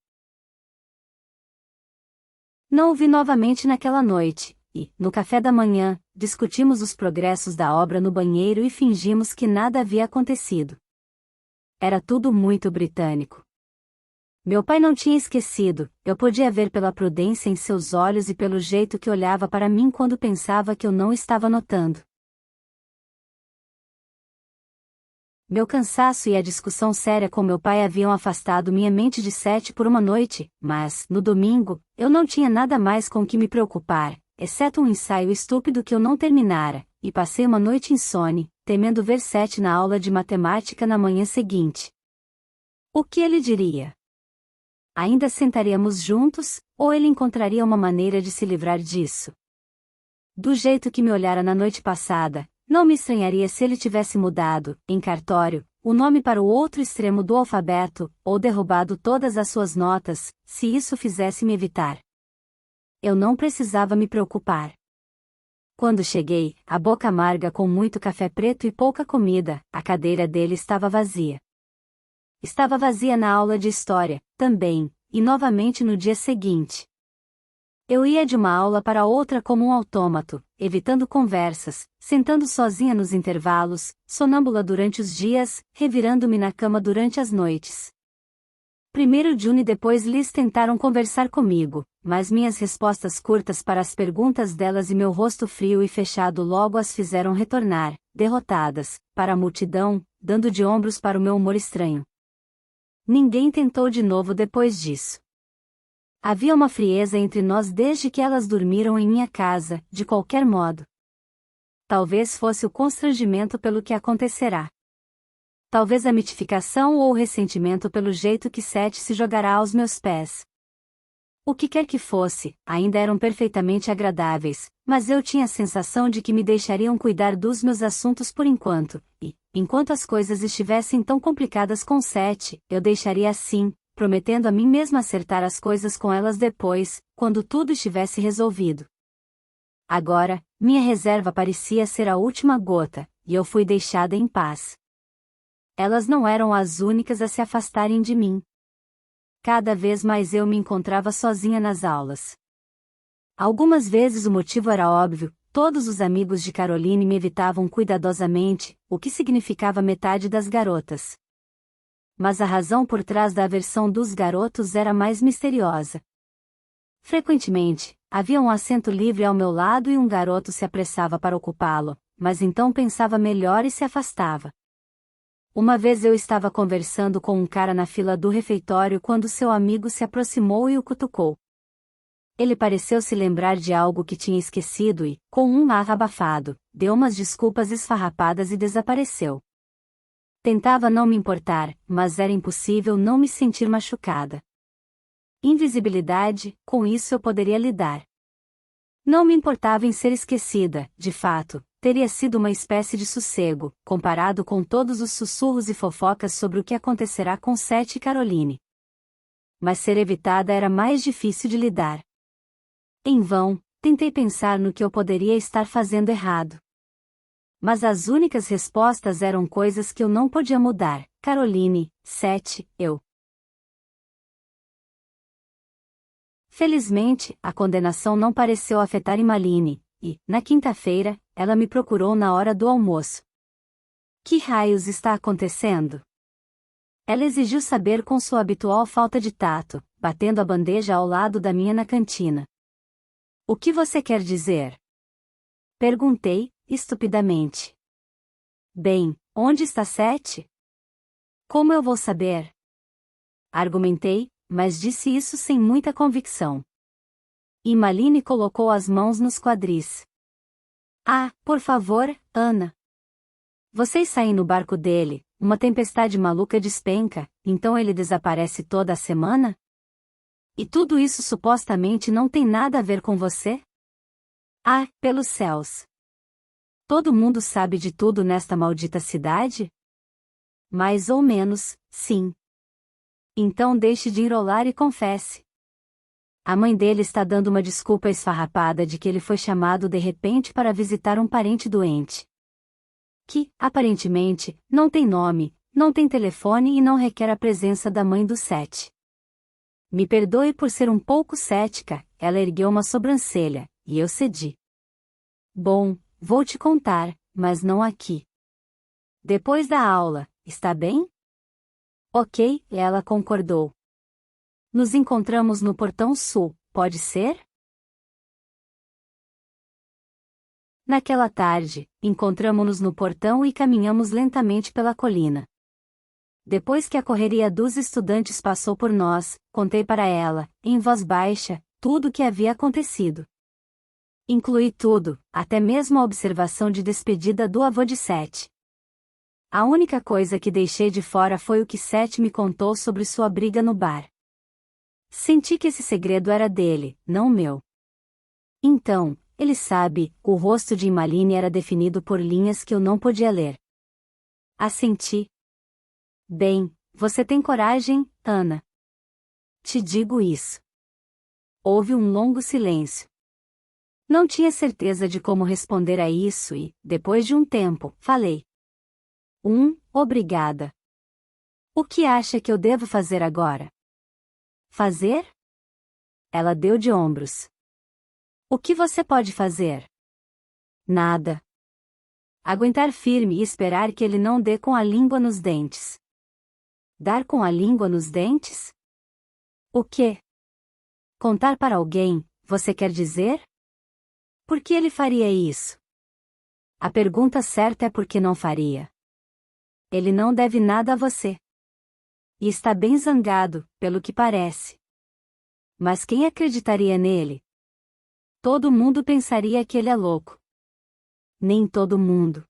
Não o vi novamente naquela noite, e, no café da manhã, discutimos os progressos da obra no banheiro e fingimos que nada havia acontecido. Era tudo muito britânico. Meu pai não tinha esquecido, eu podia ver pela prudência em seus olhos e pelo jeito que olhava para mim quando pensava que eu não estava notando. Meu cansaço e a discussão séria com meu pai haviam afastado minha mente de Seth por uma noite, mas, no domingo, eu não tinha nada mais com que me preocupar, exceto um ensaio estúpido que eu não terminara, e passei uma noite insone, temendo ver Seth na aula de matemática na manhã seguinte. O que ele diria? Ainda sentaríamos juntos, ou ele encontraria uma maneira de se livrar disso? Do jeito que me olhara na noite passada, não me estranharia se ele tivesse mudado, em cartório, o nome para o outro extremo do alfabeto, ou derrubado todas as suas notas, se isso fizesse me evitar. Eu não precisava me preocupar. Quando cheguei, a boca amarga com muito café preto e pouca comida, a cadeira dele estava vazia. Estava vazia na aula de história, também, e novamente no dia seguinte. Eu ia de uma aula para outra como um autômato, evitando conversas, sentando sozinha nos intervalos, sonâmbula durante os dias, revirando-me na cama durante as noites. Primeiro June e depois Liz tentaram conversar comigo, mas minhas respostas curtas para as perguntas delas e meu rosto frio e fechado logo as fizeram retornar, derrotadas, para a multidão, dando de ombros para o meu humor estranho. Ninguém tentou de novo depois disso. Havia uma frieza entre nós desde que elas dormiram em minha casa, de qualquer modo. Talvez fosse o constrangimento pelo que acontecerá. Talvez a mitificação ou o ressentimento pelo jeito que Seth se jogará aos meus pés. O que quer que fosse, ainda eram perfeitamente agradáveis, mas eu tinha a sensação de que me deixariam cuidar dos meus assuntos por enquanto, e, enquanto as coisas estivessem tão complicadas com Seth, eu deixaria assim, prometendo a mim mesma acertar as coisas com elas depois, quando tudo estivesse resolvido. Agora, minha reserva parecia ser a última gota, e eu fui deixada em paz. Elas não eram as únicas a se afastarem de mim. Cada vez mais eu me encontrava sozinha nas aulas. Algumas vezes o motivo era óbvio, todos os amigos de Caroline me evitavam cuidadosamente, o que significava metade das garotas. Mas a razão por trás da aversão dos garotos era mais misteriosa. Frequentemente, havia um assento livre ao meu lado e um garoto se apressava para ocupá-lo, mas então pensava melhor e se afastava. Uma vez eu estava conversando com um cara na fila do refeitório quando seu amigo se aproximou e o cutucou. Ele pareceu se lembrar de algo que tinha esquecido e, com um ar abafado, deu umas desculpas esfarrapadas e desapareceu. Tentava não me importar, mas era impossível não me sentir machucada. Invisibilidade, com isso eu poderia lidar. Não me importava em ser esquecida, de fato, teria sido uma espécie de sossego, comparado com todos os sussurros e fofocas sobre o que acontecerá com Seth e Caroline. Mas ser evitada era mais difícil de lidar. Em vão, tentei pensar no que eu poderia estar fazendo errado. Mas as únicas respostas eram coisas que eu não podia mudar: Caroline, Seth, eu. Felizmente, a condenação não pareceu afetar Imaline, e, na quinta-feira, ela me procurou na hora do almoço. Que raios está acontecendo? Ela exigiu saber com sua habitual falta de tato, batendo a bandeja ao lado da minha na cantina. O que você quer dizer? Perguntei, estupidamente. Bem, onde está Seth? Como eu vou saber? Argumentei, mas disse isso sem muita convicção. Imaline colocou as mãos nos quadris. Ah, por favor, Ana. Vocês saem no barco dele, uma tempestade maluca despenca, então ele desaparece toda a semana? E tudo isso supostamente não tem nada a ver com você? Ah, pelos céus! Todo mundo sabe de tudo nesta maldita cidade? Mais ou menos, sim. Então deixe de enrolar e confesse. A mãe dele está dando uma desculpa esfarrapada de que ele foi chamado de repente para visitar um parente doente. Que, aparentemente, não tem nome, não tem telefone e não requer a presença da mãe do Seth. Me perdoe por ser um pouco cética, ela ergueu uma sobrancelha, e eu cedi. Bom, vou te contar, mas não aqui. Depois da aula, está bem? Ok, ela concordou. Nos encontramos no portão sul, pode ser? Naquela tarde, encontramo-nos no portão e caminhamos lentamente pela colina. Depois que a correria dos estudantes passou por nós, contei para ela, em voz baixa, tudo o que havia acontecido. Incluí tudo, até mesmo a observação de despedida do avô de Seth. A única coisa que deixei de fora foi o que Seth me contou sobre sua briga no bar. Senti que esse segredo era dele, não meu. Então, ele sabe, o rosto de Emmaline era definido por linhas que eu não podia ler. Assenti. Bem, você tem coragem, Ana. Te digo isso. Houve um longo silêncio. Não tinha certeza de como responder a isso e, depois de um tempo, falei. Obrigada. O que acha que eu devo fazer agora? Fazer? Ela deu de ombros. O que você pode fazer? Nada. Aguentar firme e esperar que ele não dê com a língua nos dentes. Dar com a língua nos dentes? O quê? Contar para alguém, você quer dizer? Por que ele faria isso? A pergunta certa é por que não faria. Ele não deve nada a você. E está bem zangado, pelo que parece. Mas quem acreditaria nele? Todo mundo pensaria que ele é louco. Nem todo mundo.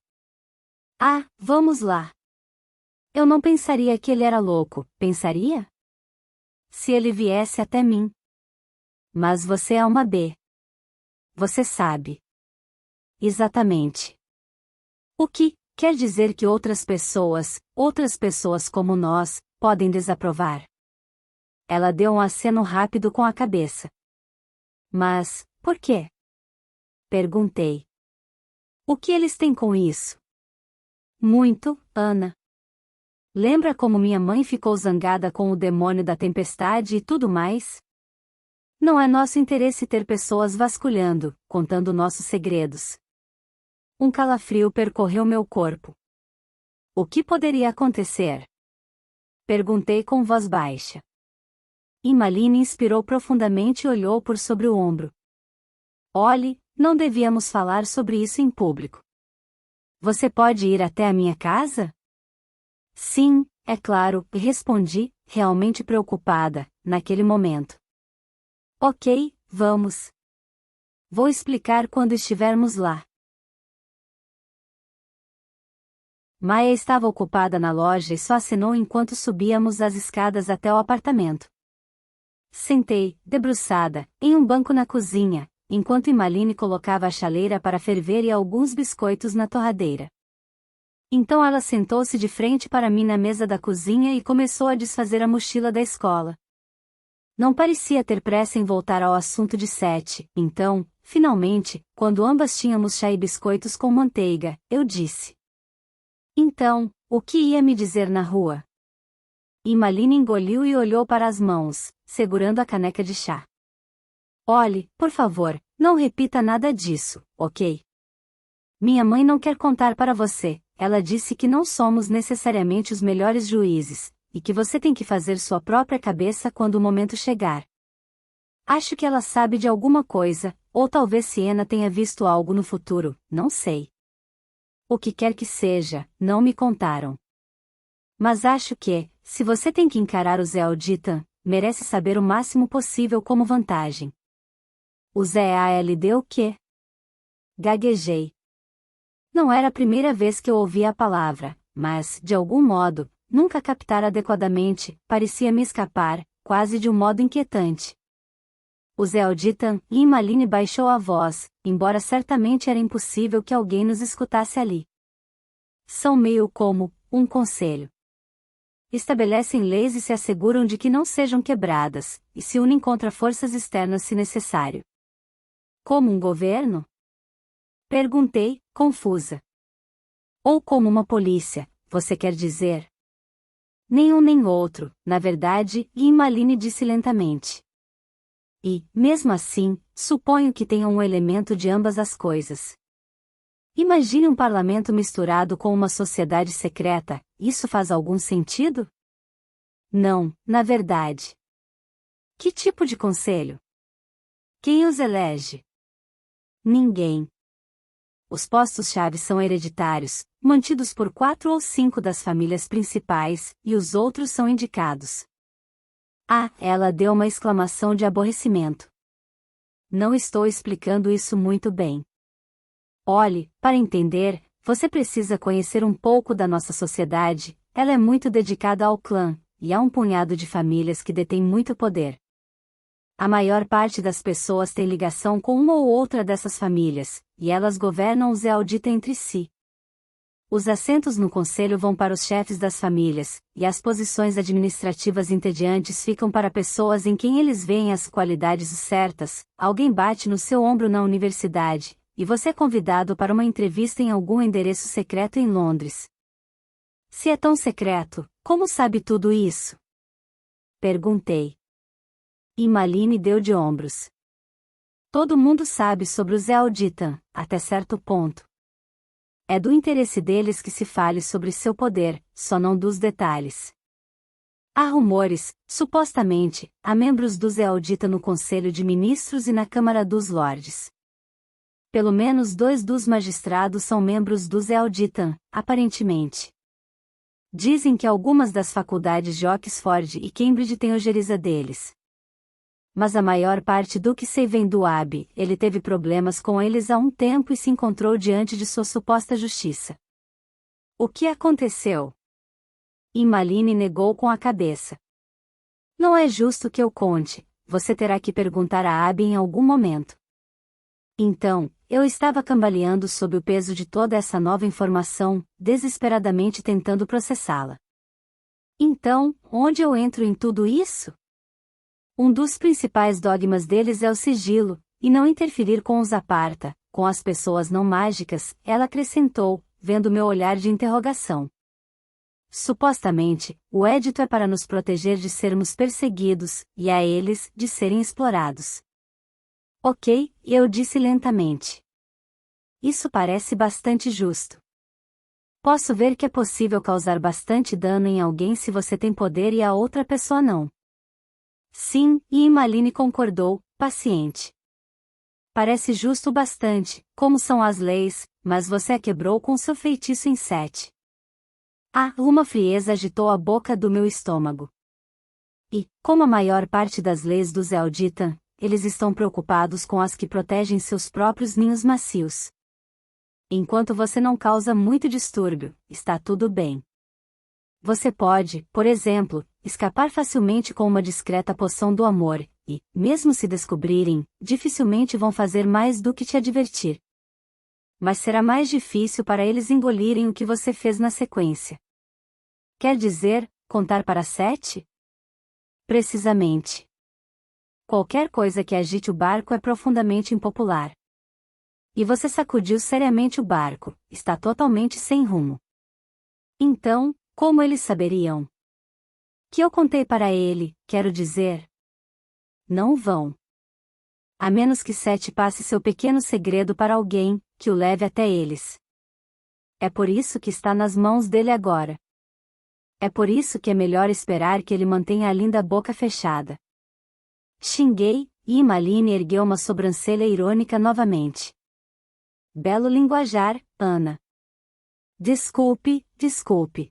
Ah, vamos lá. Eu não pensaria que ele era louco, pensaria? Se ele viesse até mim. Mas você é uma B. Você sabe. Exatamente. O que quer dizer que outras pessoas como nós, podem desaprovar? Ela deu um aceno rápido com a cabeça. Mas, por quê? Perguntei. O que eles têm com isso? Muito, Ana. Lembra como minha mãe ficou zangada com o demônio da tempestade e tudo mais? Não é nosso interesse ter pessoas vasculhando, contando nossos segredos. Um calafrio percorreu meu corpo. O que poderia acontecer? Perguntei com voz baixa. Emmaline inspirou profundamente e olhou por sobre o ombro. Olhe, não devíamos falar sobre isso em público. Você pode ir até a minha casa? Sim, é claro, respondi, realmente preocupada, naquele momento. Ok, vamos. Vou explicar quando estivermos lá. Maia estava ocupada na loja e só acenou enquanto subíamos as escadas até o apartamento. Sentei, debruçada, em um banco na cozinha, enquanto Emmaline colocava a chaleira para ferver e alguns biscoitos na torradeira. Então ela sentou-se de frente para mim na mesa da cozinha e começou a desfazer a mochila da escola. Não parecia ter pressa em voltar ao assunto de Seth, então, finalmente, quando ambas tínhamos chá e biscoitos com manteiga, eu disse. Então, o que ia me dizer na rua? Emmaline engoliu e olhou para as mãos, segurando a caneca de chá. Olhe, por favor, não repita nada disso, ok? Minha mãe não quer contar para você, ela disse que não somos necessariamente os melhores juízes, e que você tem que fazer sua própria cabeça quando o momento chegar. Acho que ela sabe de alguma coisa, ou talvez Siena tenha visto algo no futuro, não sei. O que quer que seja, não me contaram. Mas acho que, se você tem que encarar o Zé Alditan, merece saber o máximo possível como vantagem. O Zé ALD o quê? Gaguejei. Não era a primeira vez que eu ouvia a palavra, mas, de algum modo, nunca captar adequadamente, parecia me escapar, quase de um modo inquietante. O Zé Alditan, e Emmaline baixou a voz, embora certamente era impossível que alguém nos escutasse ali. São meio como, um conselho. Estabelecem leis e se asseguram de que não sejam quebradas, e se unem contra forças externas se necessário. Como um governo? Perguntei, confusa. Ou como uma polícia, você quer dizer? Nenhum nem outro, na verdade, e Emmaline disse lentamente. E, mesmo assim, suponho que tenham um elemento de ambas as coisas. Imagine um parlamento misturado com uma sociedade secreta, isso faz algum sentido? Não, na verdade. Que tipo de conselho? Quem os elege? Ninguém. os postos-chave são hereditários, mantidos por 4 ou 5 das famílias principais, e os outros são indicados. Ah, ela deu uma exclamação de aborrecimento. Não estou explicando isso muito bem. Olhe, para entender, você precisa conhecer um pouco da nossa sociedade, ela é muito dedicada ao clã, e há um punhado de famílias que detêm muito poder. A maior parte das pessoas tem ligação com uma ou outra dessas famílias, e elas governam os Eldita entre si. Os assentos no conselho vão para os chefes das famílias, e as posições administrativas entediantes ficam para pessoas em quem eles veem as qualidades certas. Alguém bate no seu ombro na universidade, e você é convidado para uma entrevista em algum endereço secreto em Londres. Se é tão secreto, como sabe tudo isso? Perguntei. E Malini deu de ombros. Todo mundo sabe sobre os Eldita, até certo ponto. É do interesse deles que se fale sobre seu poder, só não dos detalhes. Há rumores, supostamente, há membros dos Eldita no Conselho de Ministros e na Câmara dos Lordes. Pelo menos 2 dos magistrados são membros dos Eldita, aparentemente. Dizem que algumas das faculdades de Oxford e Cambridge têm ojeriza deles. Mas a maior parte do que sei vem do Abbey. Ele teve problemas com eles há um tempo e se encontrou diante de sua suposta justiça. O que aconteceu? E Malini negou com a cabeça. Não é justo que eu conte, você terá que perguntar a Abbey em algum momento. Então, eu estava cambaleando sob o peso de toda essa nova informação, desesperadamente tentando processá-la. Então, onde eu entro em tudo isso? Um dos principais dogmas deles é o sigilo, e não interferir com os aparta, com as pessoas não mágicas, ela acrescentou, vendo meu olhar de interrogação. Supostamente, o édito é para nos proteger de sermos perseguidos, e a eles, de serem explorados. Ok, eu disse lentamente. Isso parece bastante justo. Posso ver que é possível causar bastante dano em alguém se você tem poder e a outra pessoa não. Sim, e Malini concordou, paciente. Parece justo bastante, como são as leis, mas você a quebrou com seu feitiço em 7. Ah, uma frieza agitou a boca do meu estômago. E, como a maior parte das leis dos Eldita, eles estão preocupados com as que protegem seus próprios ninhos macios. Enquanto você não causa muito distúrbio, está tudo bem. Você pode, por exemplo, escapar facilmente com uma discreta poção do amor, e, mesmo se descobrirem, dificilmente vão fazer mais do que te advertir. Mas será mais difícil para eles engolirem o que você fez na sequência. Quer dizer, contar para 7? Precisamente. Qualquer coisa que agite o barco é profundamente impopular. E você sacudiu seriamente o barco, está totalmente sem rumo. Então, como eles saberiam? Que eu contei para ele, quero dizer. Não vão. A menos que 7 passe seu pequeno segredo para alguém, que o leve até eles. É por isso que está nas mãos dele agora. É por isso que é melhor esperar que ele mantenha a linda boca fechada. Xinguei, e Malini ergueu uma sobrancelha irônica novamente. Belo linguajar, Ana. Desculpe, desculpe.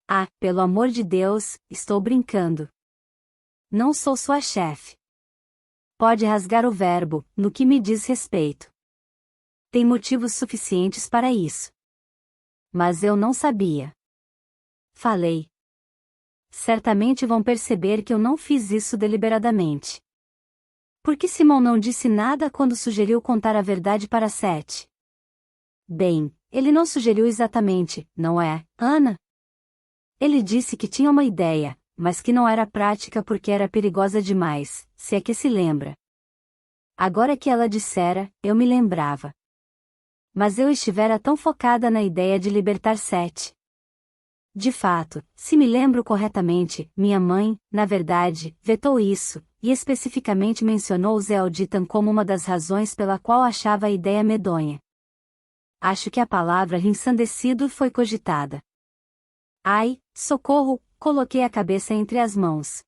Ah, pelo amor de Deus, estou brincando. Não sou sua chefe. Pode rasgar o verbo, no que me diz respeito. Tem motivos suficientes para isso. Mas eu não sabia. Falei. Certamente vão perceber que eu não fiz isso deliberadamente. Por que Simão não disse nada quando sugeriu contar a verdade para 7? Bem, ele não sugeriu exatamente, não é, Ana? Ele disse que tinha uma ideia, mas que não era prática porque era perigosa demais, se é que se lembra. Agora que ela dissera, eu me lembrava. Mas eu estivera tão focada na ideia de libertar 7. De fato, se me lembro corretamente, minha mãe, na verdade, vetou isso, e especificamente mencionou os Eldita como uma das razões pela qual achava a ideia medonha. Acho que a palavra ensandecido foi cogitada. Ai, socorro, coloquei a cabeça entre as mãos.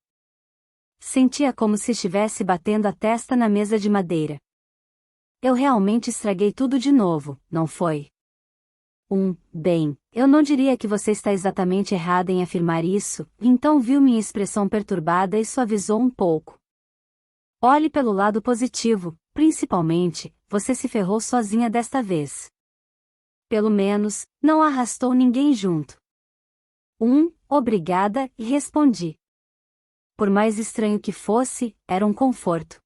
Sentia como se estivesse batendo a testa na mesa de madeira. Eu realmente estraguei tudo de novo, não foi? Bem, eu não diria que você está exatamente errada em afirmar isso, então viu minha expressão perturbada e suavizou um pouco. Olhe pelo lado positivo, principalmente, você se ferrou sozinha desta vez. Pelo menos, não arrastou ninguém junto. Obrigada, e respondi. Por mais estranho que fosse, era um conforto.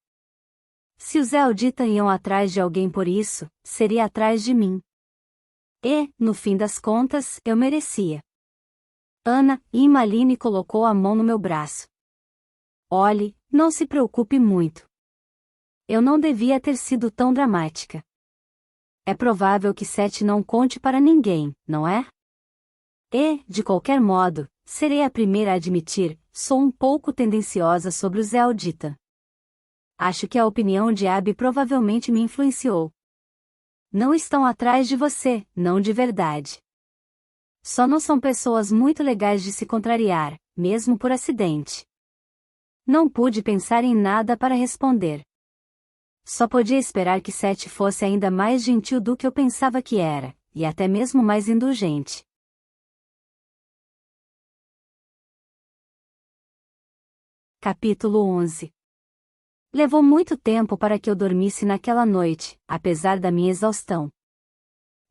Se os Eldita iam atrás de alguém por isso, seria atrás de mim. E, no fim das contas, eu merecia. Ana, e Maline colocou a mão no meu braço. Olhe, não se preocupe muito. Eu não devia ter sido tão dramática. É provável que Seth não conte para ninguém, não é? E, de qualquer modo, serei a primeira a admitir, sou um pouco tendenciosa sobre os Eldita. Acho que a opinião de Abby provavelmente me influenciou. Não estão atrás de você, não de verdade. Só não são pessoas muito legais de se contrariar, mesmo por acidente. Não pude pensar em nada para responder. Só podia esperar que Seth fosse ainda mais gentil do que eu pensava que era, e até mesmo mais indulgente. Capítulo 11. Levou muito tempo para que eu dormisse naquela noite, apesar da minha exaustão.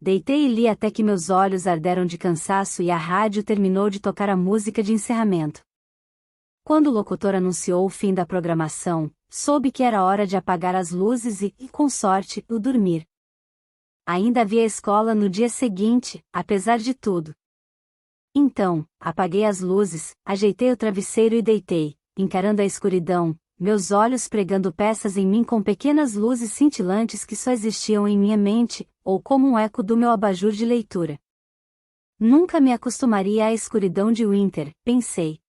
Deitei e li até que meus olhos arderam de cansaço e a rádio terminou de tocar a música de encerramento. Quando o locutor anunciou o fim da programação, soube que era hora de apagar as luzes e, com sorte, dormir. Ainda havia escola no dia seguinte, apesar de tudo. Então, apaguei as luzes, ajeitei o travesseiro e deitei, encarando a escuridão, meus olhos pregando peças em mim com pequenas luzes cintilantes que só existiam em minha mente, ou como um eco do meu abajur de leitura. Nunca me acostumaria à escuridão de Winter, pensei.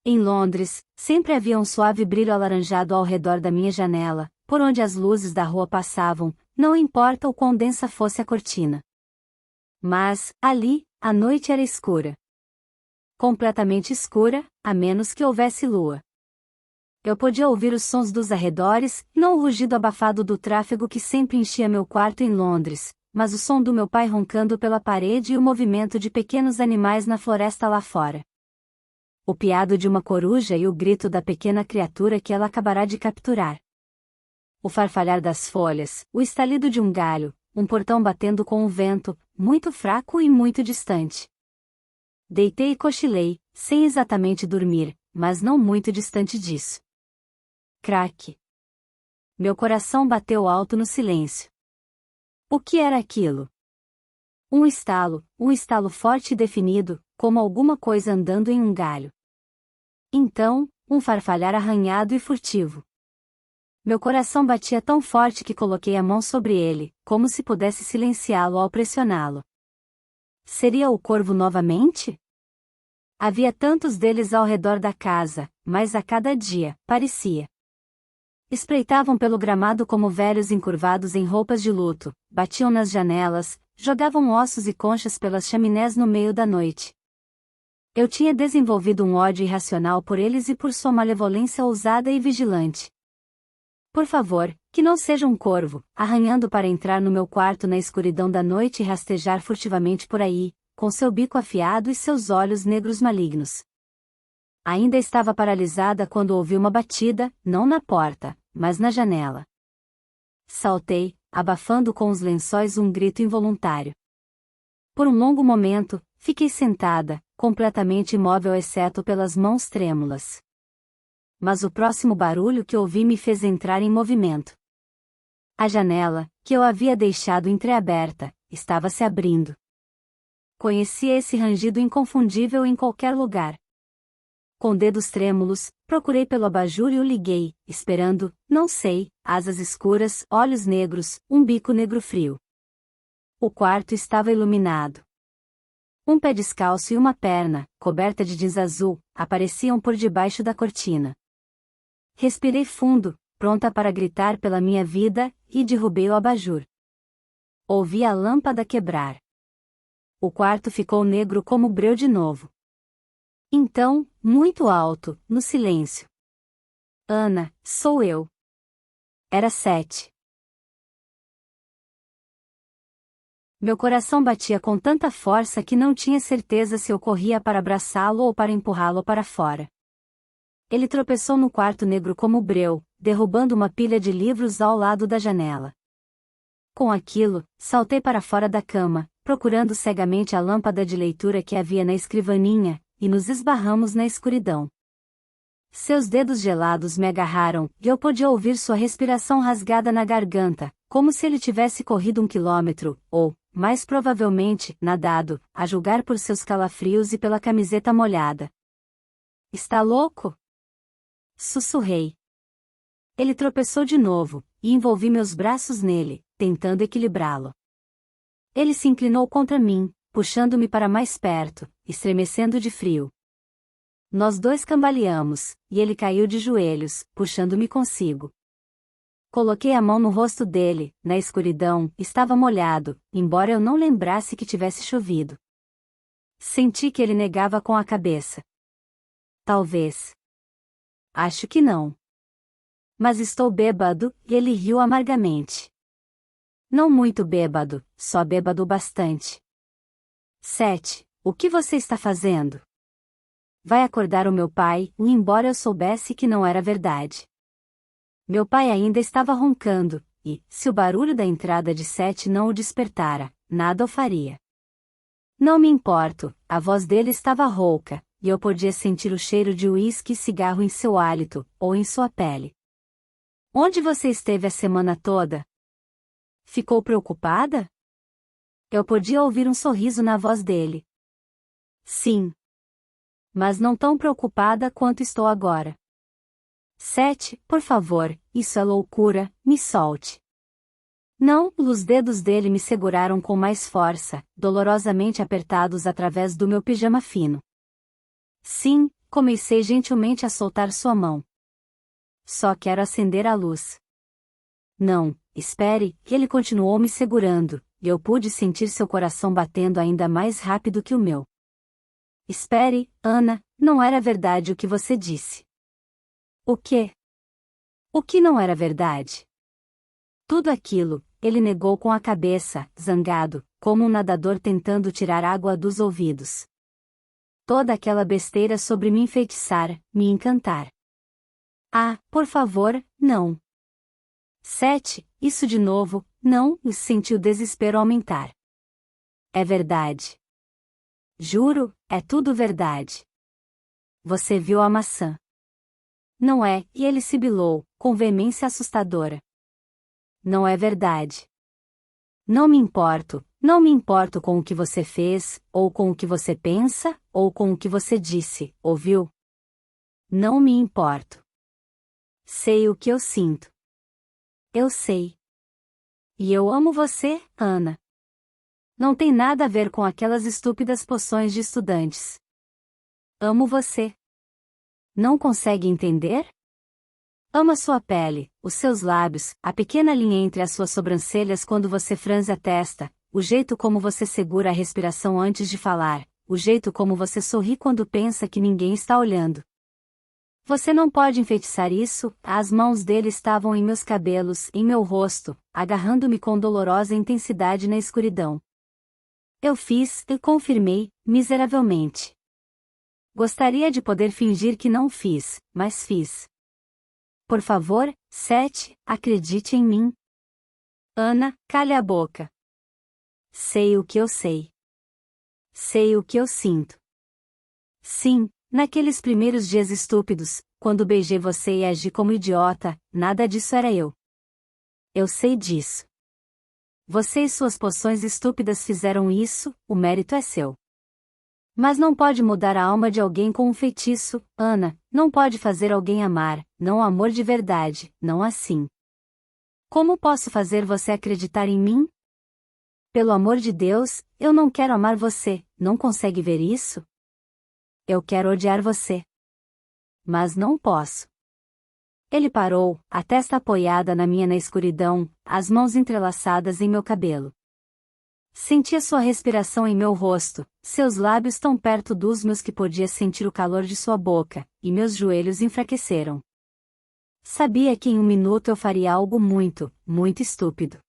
Em Londres, sempre havia um suave brilho alaranjado ao redor da minha janela, por onde as luzes da rua passavam, não importa o quão densa fosse a cortina. Mas, ali, a noite era escura. Completamente escura, a menos que houvesse lua. Eu podia ouvir os sons dos arredores, não o rugido abafado do tráfego que sempre enchia meu quarto em Londres, mas o som do meu pai roncando pela parede e o movimento de pequenos animais na floresta lá fora. O piado de uma coruja e o grito da pequena criatura que ela acabará de capturar. O farfalhar das folhas, o estalido de um galho, um portão batendo com o vento, muito fraco e muito distante. Deitei e cochilei, sem exatamente dormir, mas não muito distante disso. Craque. Meu coração bateu alto no silêncio. O que era aquilo? Um estalo forte e definido, como alguma coisa andando em um galho. Então, um farfalhar arranhado e furtivo. Meu coração batia tão forte que coloquei a mão sobre ele, como se pudesse silenciá-lo ao pressioná-lo. Seria o corvo novamente? Havia tantos deles ao redor da casa, mas a cada dia, parecia. Espreitavam pelo gramado como velhos encurvados em roupas de luto, batiam nas janelas, jogavam ossos e conchas pelas chaminés no meio da noite. Eu tinha desenvolvido um ódio irracional por eles e por sua malevolência ousada e vigilante. Por favor, que não seja um corvo, arranhando para entrar no meu quarto na escuridão da noite e rastejar furtivamente por aí, com seu bico afiado e seus olhos negros malignos. Ainda estava paralisada quando ouvi uma batida, não na porta, mas na janela. Saltei, abafando com os lençóis um grito involuntário. Por um longo momento, fiquei sentada, completamente imóvel exceto pelas mãos trêmulas. Mas o próximo barulho que ouvi me fez entrar em movimento. A janela, que eu havia deixado entreaberta, estava se abrindo. Conhecia esse rangido inconfundível em qualquer lugar. Com dedos trêmulos, procurei pelo abajur e o liguei, esperando, não sei, asas escuras, olhos negros, um bico negro frio. O quarto estava iluminado. Um pé descalço e uma perna, coberta de jeans azul, apareciam por debaixo da cortina. Respirei fundo, pronta para gritar pela minha vida, e derrubei o abajur. Ouvi a lâmpada quebrar. O quarto ficou negro como breu de novo. Então, muito alto, no silêncio. Ana, sou eu. Era Seth. Meu coração batia com tanta força que não tinha certeza se eu corria para abraçá-lo ou para empurrá-lo para fora. Ele tropeçou no quarto negro como breu, derrubando uma pilha de livros ao lado da janela. Com aquilo, saltei para fora da cama, procurando cegamente a lâmpada de leitura que havia na escrivaninha, e nos esbarramos na escuridão. Seus dedos gelados me agarraram, e eu podia ouvir sua respiração rasgada na garganta, como se ele tivesse corrido 1 quilômetro, ou, mais provavelmente, nadado, a julgar por seus calafrios e pela camiseta molhada. Está louco? Sussurrei. Ele tropeçou de novo, e envolvi meus braços nele, tentando equilibrá-lo. Ele se inclinou contra mim, puxando-me para mais perto, estremecendo de frio. Nós dois cambaleamos, e ele caiu de joelhos, puxando-me consigo. Coloquei a mão no rosto dele, na escuridão, estava molhado, embora eu não lembrasse que tivesse chovido. Senti que ele negava com a cabeça. Talvez. Acho que não. Mas estou bêbado, e ele riu amargamente. Não muito bêbado, só bêbado bastante. 7. O que você está fazendo? Vai acordar o meu pai, embora eu soubesse que não era verdade. Meu pai ainda estava roncando, e, se o barulho da entrada de 7 não o despertara, nada o faria. Não me importo, a voz dele estava rouca, e eu podia sentir o cheiro de uísque e cigarro em seu hálito, ou em sua pele. Onde você esteve a semana toda? Ficou preocupada? Eu podia ouvir um sorriso na voz dele. Sim. Mas não tão preocupada quanto estou agora. 7, por favor, isso é loucura, me solte. Não, os dedos dele me seguraram com mais força, dolorosamente apertados através do meu pijama fino. Sim, comecei gentilmente a soltar sua mão. Só quero acender a luz. Não, espere, ele continuou me segurando, e eu pude sentir seu coração batendo ainda mais rápido que o meu. Espere, Ana, não era verdade o que você disse. O quê? O que não era verdade? Tudo aquilo, ele negou com a cabeça, zangado, como um nadador tentando tirar água dos ouvidos. Toda aquela besteira sobre me enfeitiçar, me encantar. Ah, por favor, não. 7, isso de novo, não, e senti o desespero aumentar. É verdade. Juro, é tudo verdade. Você viu a maçã. Não é, e ele sibilou, com veemência assustadora. Não é verdade. Não me importo com o que você fez, ou com o que você pensa, ou com o que você disse, ouviu? Não me importo. Sei o que eu sinto. Eu sei. E eu amo você, Ana. Não tem nada a ver com aquelas estúpidas poções de estudantes. Amo você. Não consegue entender? Amo a sua pele, os seus lábios, a pequena linha entre as suas sobrancelhas quando você franze a testa, o jeito como você segura a respiração antes de falar, o jeito como você sorri quando pensa que ninguém está olhando. Você não pode enfeitiçar isso, as mãos dele estavam em meus cabelos, em meu rosto, agarrando-me com dolorosa intensidade na escuridão. Eu fiz, e confirmei, miseravelmente. Gostaria de poder fingir que não fiz, mas fiz. Por favor, 7, acredite em mim. Ana, cale a boca. Sei o que eu sei. Sei o que eu sinto. Sim, naqueles primeiros dias estúpidos, quando beijei você e agi como idiota, nada disso era eu. Eu sei disso. Você e suas poções estúpidas fizeram isso, o mérito é seu. Mas não pode mudar a alma de alguém com um feitiço, Ana, não pode fazer alguém amar, não amor de verdade, não assim. Como posso fazer você acreditar em mim? Pelo amor de Deus, eu não quero amar você, não consegue ver isso? Eu quero odiar você. Mas não posso. Ele parou, a testa apoiada na escuridão, as mãos entrelaçadas em meu cabelo. Sentia sua respiração em meu rosto, seus lábios tão perto dos meus que podia sentir o calor de sua boca, e meus joelhos enfraqueceram. Sabia que em 1 minuto eu faria algo muito, muito estúpido.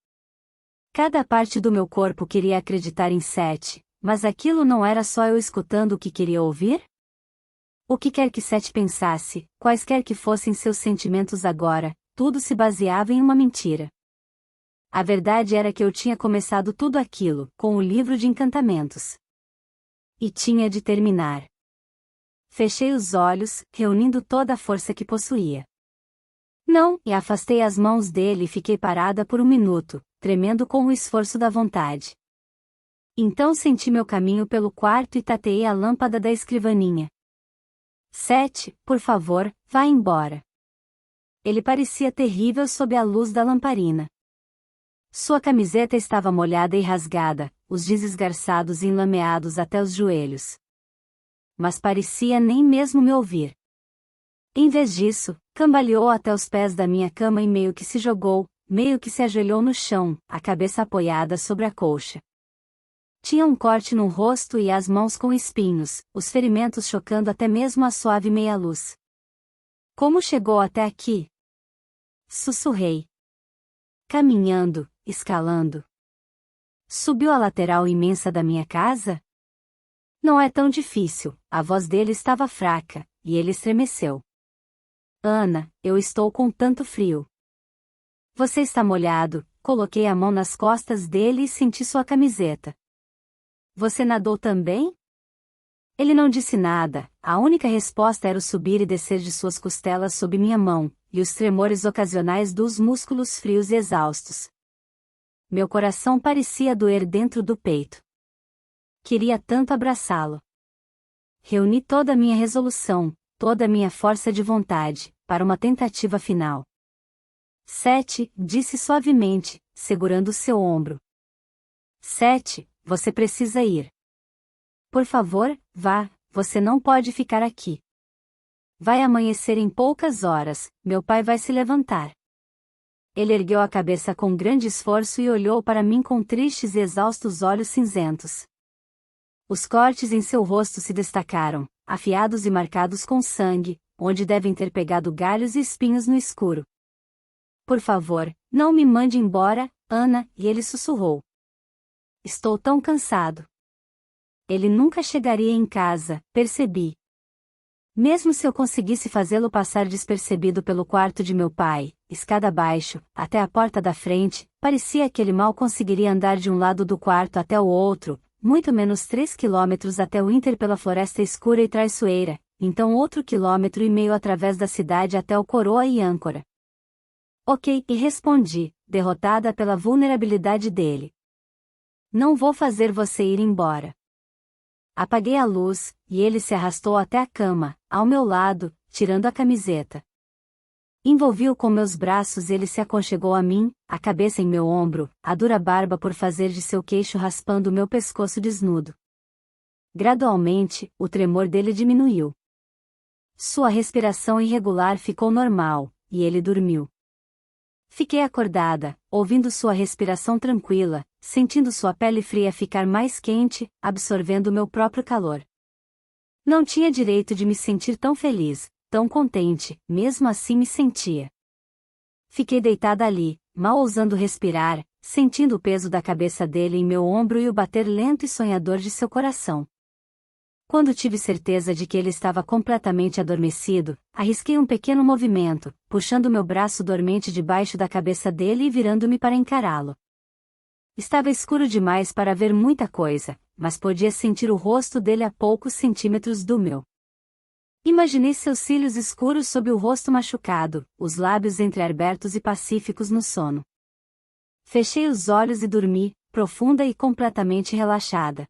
Cada parte do meu corpo queria acreditar em Seth, mas aquilo não era só eu escutando o que queria ouvir? O que quer que Seth pensasse, quaisquer que fossem seus sentimentos agora, tudo se baseava em uma mentira. A verdade era que eu tinha começado tudo aquilo, com o livro de encantamentos. E tinha de terminar. Fechei os olhos, reunindo toda a força que possuía. Não, e afastei as mãos dele e fiquei parada por um minuto, tremendo com o esforço da vontade. Então senti meu caminho pelo quarto e tateei a lâmpada da escrivaninha. Seth, por favor, vá embora. Ele parecia terrível sob a luz da lamparina. Sua camiseta estava molhada e rasgada, os jeans esgarçados e enlameados até os joelhos. Mas parecia nem mesmo me ouvir. Em vez disso, cambaleou até os pés da minha cama e meio que se jogou, meio que se ajoelhou no chão, a cabeça apoiada sobre a colcha. Tinha um corte no rosto e as mãos com espinhos, os ferimentos chocando até mesmo a suave meia-luz. Como chegou até aqui? Sussurrei. Caminhando, escalando. Subiu a lateral imensa da minha casa? Não é tão difícil, a voz dele estava fraca, e ele estremeceu. Ana, eu estou com tanto frio. Você está molhado, coloquei a mão nas costas dele e senti sua camiseta. Você nadou também? Ele não disse nada, a única resposta era o subir e descer de suas costelas sob minha mão, e os tremores ocasionais dos músculos frios e exaustos. Meu coração parecia doer dentro do peito. Queria tanto abraçá-lo. Reuni toda a minha resolução, toda a minha força de vontade, para uma tentativa final. Seth, disse suavemente, segurando seu ombro. Seth, você precisa ir. Por favor, vá, você não pode ficar aqui. Vai amanhecer em poucas horas, meu pai vai se levantar. Ele ergueu a cabeça com grande esforço e olhou para mim com tristes e exaustos olhos cinzentos. Os cortes em seu rosto se destacaram, afiados e marcados com sangue, onde devem ter pegado galhos e espinhos no escuro. Por favor, não me mande embora, Ana, e ele sussurrou. Estou tão cansado. Ele nunca chegaria em casa, percebi. Mesmo se eu conseguisse fazê-lo passar despercebido pelo quarto de meu pai, escada abaixo, até a porta da frente, parecia que ele mal conseguiria andar de um lado do quarto até o outro, muito menos 3 quilômetros até o Inter pela floresta escura e traiçoeira, então outro 1,5 quilômetro através da cidade até o Coroa e Âncora. Ok, e respondi, derrotada pela vulnerabilidade dele. Não vou fazer você ir embora. Apaguei a luz, e ele se arrastou até a cama, ao meu lado, tirando a camiseta. Envolvi-o com meus braços e ele se aconchegou a mim, a cabeça em meu ombro, a dura barba por fazer de seu queixo raspando o meu pescoço desnudo. Gradualmente, o tremor dele diminuiu. Sua respiração irregular ficou normal, e ele dormiu. Fiquei acordada, ouvindo sua respiração tranquila, sentindo sua pele fria ficar mais quente, absorvendo meu próprio calor. Não tinha direito de me sentir tão feliz, tão contente, mesmo assim me sentia. Fiquei deitada ali, mal ousando respirar, sentindo o peso da cabeça dele em meu ombro e o bater lento e sonhador de seu coração. Quando tive certeza de que ele estava completamente adormecido, arrisquei um pequeno movimento, puxando meu braço dormente debaixo da cabeça dele e virando-me para encará-lo. Estava escuro demais para ver muita coisa, mas podia sentir o rosto dele a poucos centímetros do meu. Imaginei seus cílios escuros sob o rosto machucado, os lábios entreabertos e pacíficos no sono. Fechei os olhos e dormi, profunda e completamente relaxada.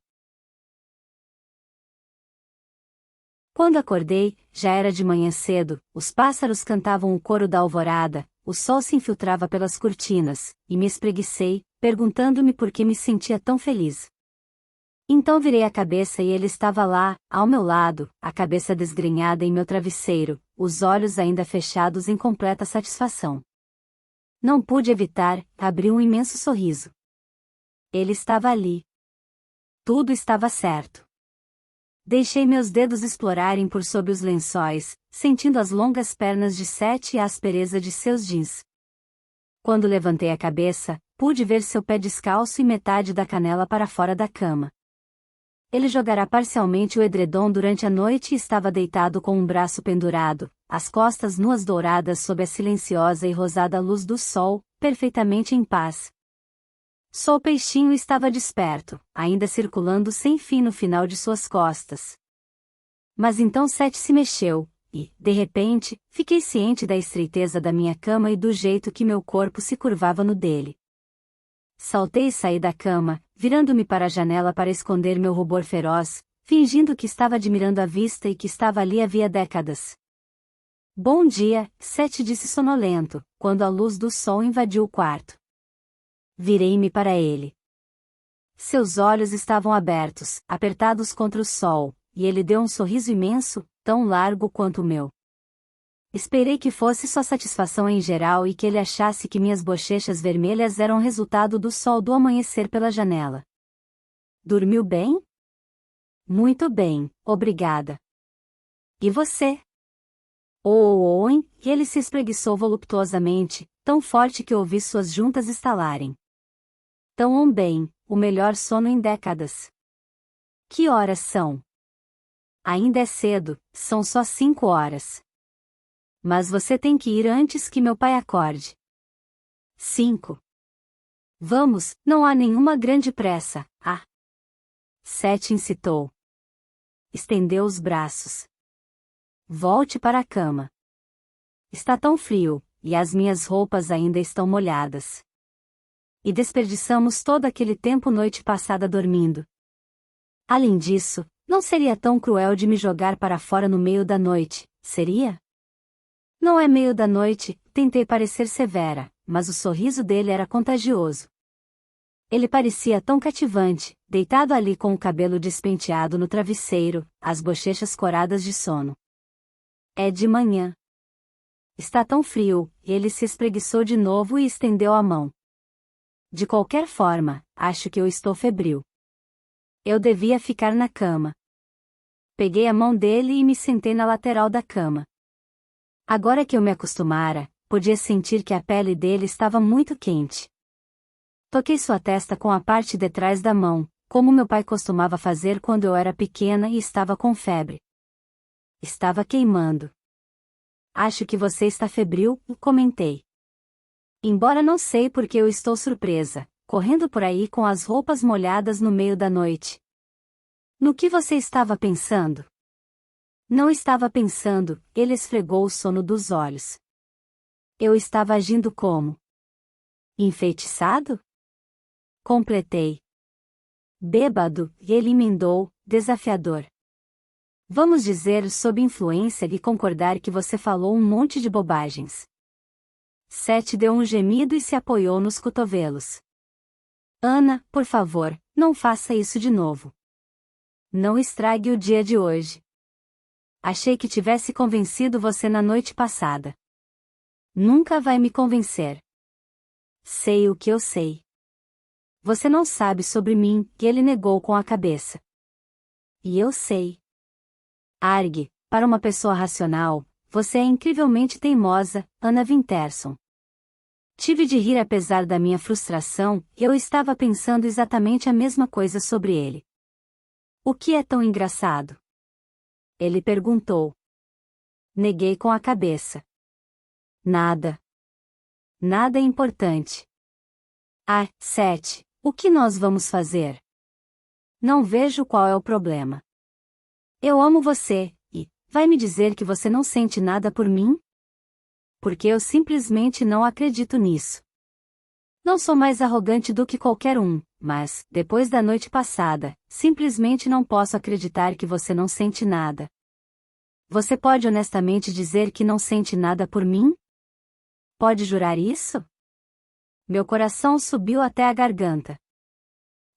Quando acordei, já era de manhã cedo, os pássaros cantavam o coro da alvorada, o sol se infiltrava pelas cortinas, e me espreguicei, perguntando-me por que me sentia tão feliz. Então virei a cabeça e ele estava lá, ao meu lado, a cabeça desgrenhada em meu travesseiro, os olhos ainda fechados em completa satisfação. Não pude evitar, abri um imenso sorriso. Ele estava ali. Tudo estava certo. Deixei meus dedos explorarem por sob os lençóis, sentindo as longas pernas de Seth e a aspereza de seus jeans. Quando levantei a cabeça, pude ver seu pé descalço e metade da canela para fora da cama. Ele jogara parcialmente o edredom durante a noite e estava deitado com um braço pendurado, as costas nuas douradas sob a silenciosa e rosada luz do sol, perfeitamente em paz. Só o peixinho estava desperto, ainda circulando sem fim no final de suas costas. Mas então Sete se mexeu, e, de repente, fiquei ciente da estreiteza da minha cama e do jeito que meu corpo se curvava no dele. Saltei e saí da cama, virando-me para a janela para esconder meu rubor feroz, fingindo que estava admirando a vista e que estava ali havia décadas. Bom dia, Sete disse sonolento, quando a luz do sol invadiu o quarto. Virei-me para ele. Seus olhos estavam abertos, apertados contra o sol, e ele deu um sorriso imenso, tão largo quanto o meu. Esperei que fosse sua satisfação em geral e que ele achasse que minhas bochechas vermelhas eram resultado do sol do amanhecer pela janela. Dormiu bem? Muito bem, obrigada. E você? E ele se espreguiçou voluptuosamente, tão forte que ouvi suas juntas estalarem. Tão bem, o melhor sono em décadas. Que horas são? Ainda é cedo, são só 5 horas. Mas você tem que ir antes que meu pai acorde. 5. Vamos, não há nenhuma grande pressa, ah. Sete incitou. Estendeu os braços. Volte para a cama. Está tão frio, e as minhas roupas ainda estão molhadas. E desperdiçamos todo aquele tempo noite passada dormindo. Além disso, não seria tão cruel de me jogar para fora no meio da noite, seria? Não é meio da noite, tentei parecer severa, mas o sorriso dele era contagioso. Ele parecia tão cativante, deitado ali com o cabelo despenteado no travesseiro, as bochechas coradas de sono. É de manhã. Está tão frio, ele se espreguiçou de novo e estendeu a mão. De qualquer forma, acho que eu estou febril. Eu devia ficar na cama. Peguei a mão dele e me sentei na lateral da cama. Agora que eu me acostumara, podia sentir que a pele dele estava muito quente. Toquei sua testa com a parte de trás da mão, como meu pai costumava fazer quando eu era pequena e estava com febre. Estava queimando. Acho que você está febril, comentei. Embora não sei porque eu estou surpresa, correndo por aí com as roupas molhadas no meio da noite. No que você estava pensando? Não estava pensando, ele esfregou o sono dos olhos. Eu estava agindo como? Enfeitiçado? Completei. Bêbado, e ele emendou, desafiador. Vamos dizer sob influência e concordar que você falou um monte de bobagens. Sete deu um gemido e se apoiou nos cotovelos. Ana, por favor, não faça isso de novo. Não estrague o dia de hoje. Achei que tivesse convencido você na noite passada. Nunca vai me convencer. Sei o que eu sei. Você não sabe sobre mim, que ele negou com a cabeça. E eu sei. Argue, para uma pessoa racional, você é incrivelmente teimosa, Ana Winterson. Tive de rir apesar da minha frustração, e eu estava pensando exatamente a mesma coisa sobre ele. O que é tão engraçado? Ele perguntou. Neguei com a cabeça. Nada. Nada é importante. Ah, Sete, o que nós vamos fazer? Não vejo qual é o problema. Eu amo você, e, vai me dizer que você não sente nada por mim? Porque eu simplesmente não acredito nisso. Não sou mais arrogante do que qualquer um, mas, depois da noite passada, simplesmente não posso acreditar que você não sente nada. Você pode honestamente dizer que não sente nada por mim? Pode jurar isso? Meu coração subiu até a garganta.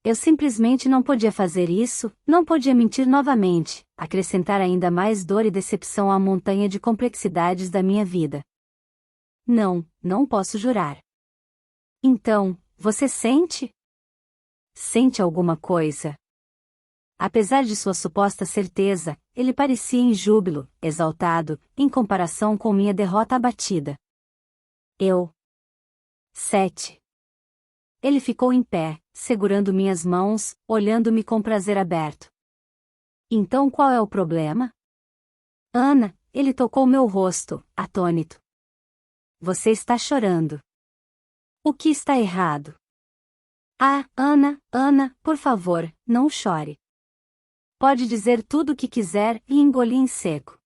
Eu simplesmente não podia fazer isso, não podia mentir novamente, acrescentar ainda mais dor e decepção à montanha de complexidades da minha vida. Não, não posso jurar. Então, você sente? Sente alguma coisa? Apesar de sua suposta certeza, ele parecia em júbilo, exaltado, em comparação com minha derrota abatida. Eu. Sete. Ele ficou em pé, segurando minhas mãos, olhando-me com prazer aberto. Então qual é o problema? Ana, ele tocou meu rosto, atônito. Você está chorando. O que está errado? Ah, Ana, por favor, não chore. Pode dizer tudo o que quiser e engolir em seco.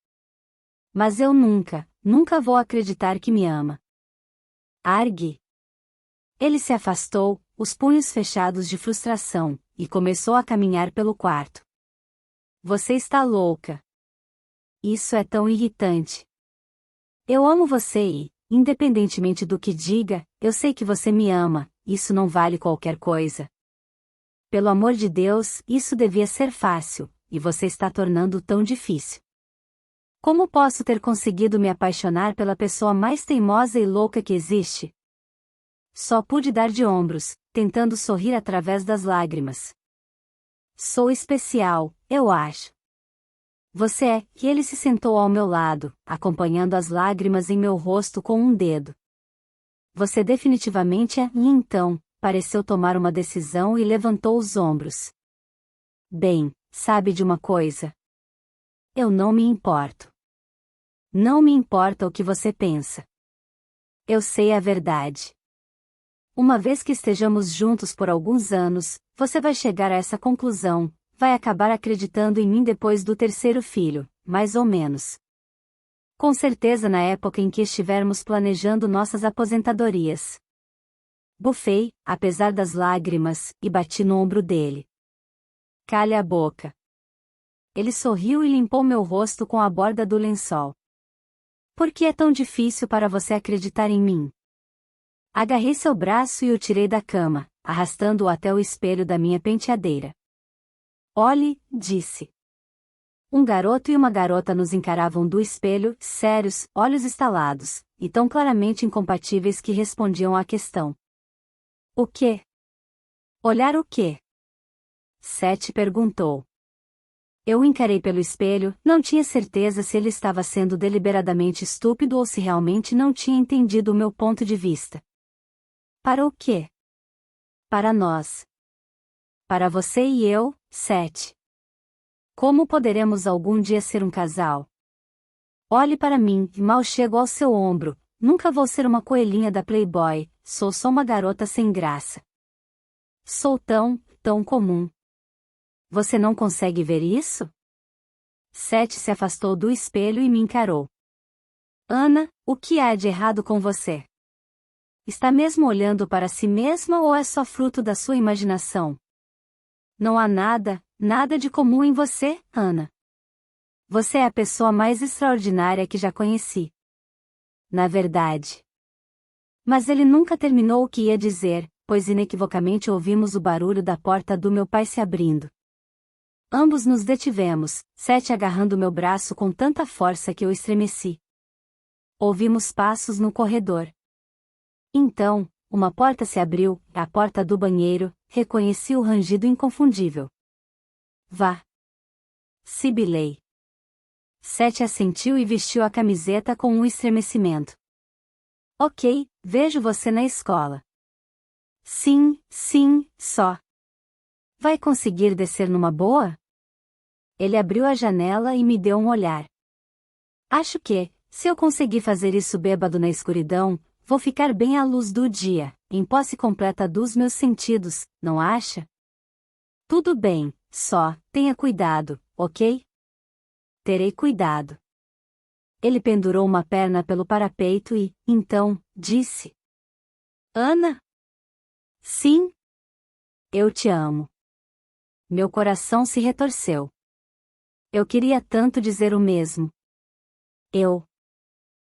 Mas eu nunca vou acreditar que me ama. Argue. Ele se afastou, os punhos fechados de frustração, e começou a caminhar pelo quarto. Você está louca. Isso é tão irritante. Eu amo você e, independentemente do que diga, eu sei que você me ama, isso não vale qualquer coisa. Pelo amor de Deus, isso devia ser fácil, e você está tornando tão difícil. Como posso ter conseguido me apaixonar pela pessoa mais teimosa e louca que existe? Só pude dar de ombros, tentando sorrir através das lágrimas. Sou especial, eu acho. Você é, e ele se sentou ao meu lado, acompanhando as lágrimas em meu rosto com um dedo. Você definitivamente é, e então, pareceu tomar uma decisão e levantou os ombros. Bem, sabe de uma coisa? Eu não me importo. Não me importa o que você pensa. Eu sei a verdade. Uma vez que estejamos juntos por alguns anos, você vai chegar a essa conclusão, vai acabar acreditando em mim depois do terceiro filho, mais ou menos. Com certeza na época em que estivermos planejando nossas aposentadorias. Bufei, apesar das lágrimas, e bati no ombro dele. Cale a boca. Ele sorriu e limpou meu rosto com a borda do lençol. Por que é tão difícil para você acreditar em mim? Agarrei seu braço e o tirei da cama, arrastando-o até o espelho da minha penteadeira. Olhe, disse. Um garoto e uma garota nos encaravam do espelho, sérios, olhos estalados, e tão claramente incompatíveis que respondiam à questão. O quê? Olhar o quê? Seth perguntou. Eu o encarei pelo espelho, não tinha certeza se ele estava sendo deliberadamente estúpido ou se realmente não tinha entendido o meu ponto de vista. Para o quê? Para nós. Para você e eu, Seth. Como poderemos algum dia ser um casal? Olhe para mim, mal chego ao seu ombro, nunca vou ser uma coelhinha da Playboy, sou só uma garota sem graça. Sou tão comum. Você não consegue ver isso? Seth se afastou do espelho e me encarou. Ana, o que há de errado com você? Está mesmo olhando para si mesma ou é só fruto da sua imaginação? Não há nada de comum em você, Ana. Você é a pessoa mais extraordinária que já conheci. Na verdade. Mas ele nunca terminou o que ia dizer, pois inequivocamente ouvimos o barulho da porta do meu pai se abrindo. Ambos nos detivemos, Seth agarrando meu braço com tanta força que eu estremeci. Ouvimos passos no corredor. Então, uma porta se abriu, a porta do banheiro, reconheci o rangido inconfundível. Vá. Sibilei. Seth assentiu e vestiu a camiseta com um estremecimento. Ok, vejo você na escola. Sim, só. Vai conseguir descer numa boa? Ele abriu a janela e me deu um olhar. Acho que, se eu conseguir fazer isso bêbado na escuridão, vou ficar bem à luz do dia, em posse completa dos meus sentidos, não acha? Tudo bem, só, tenha cuidado, ok? Terei cuidado. Ele pendurou uma perna pelo parapeito e, então, disse: Ana? Sim? Eu te amo. Meu coração se retorceu. Eu queria tanto dizer o mesmo.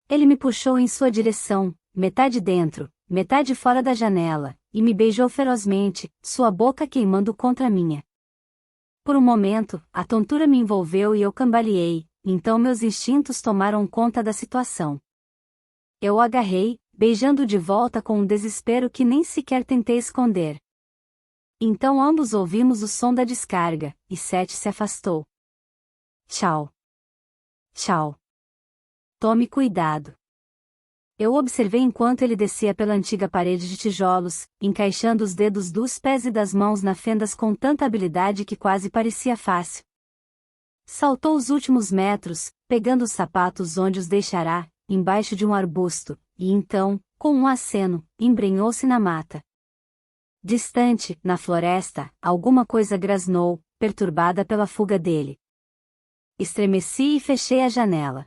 Ele me puxou em sua direção, metade dentro, metade fora da janela, e me beijou ferozmente, sua boca queimando contra a minha. Por um momento, a tontura me envolveu e eu cambaleei, então meus instintos tomaram conta da situação. Eu o agarrei, beijando de volta com um desespero que nem sequer tentei esconder. Então ambos ouvimos o som da descarga, e Seth se afastou. Tchau. Tchau. Tome cuidado. Eu observei enquanto ele descia pela antiga parede de tijolos, encaixando os dedos dos pés e das mãos na fendas com tanta habilidade que quase parecia fácil. Saltou os últimos metros, pegando os sapatos onde os deixará, embaixo de um arbusto, e então, com um aceno, embrenhou-se na mata. Distante, na floresta, alguma coisa grasnou, perturbada pela fuga dele. Estremeci e fechei a janela.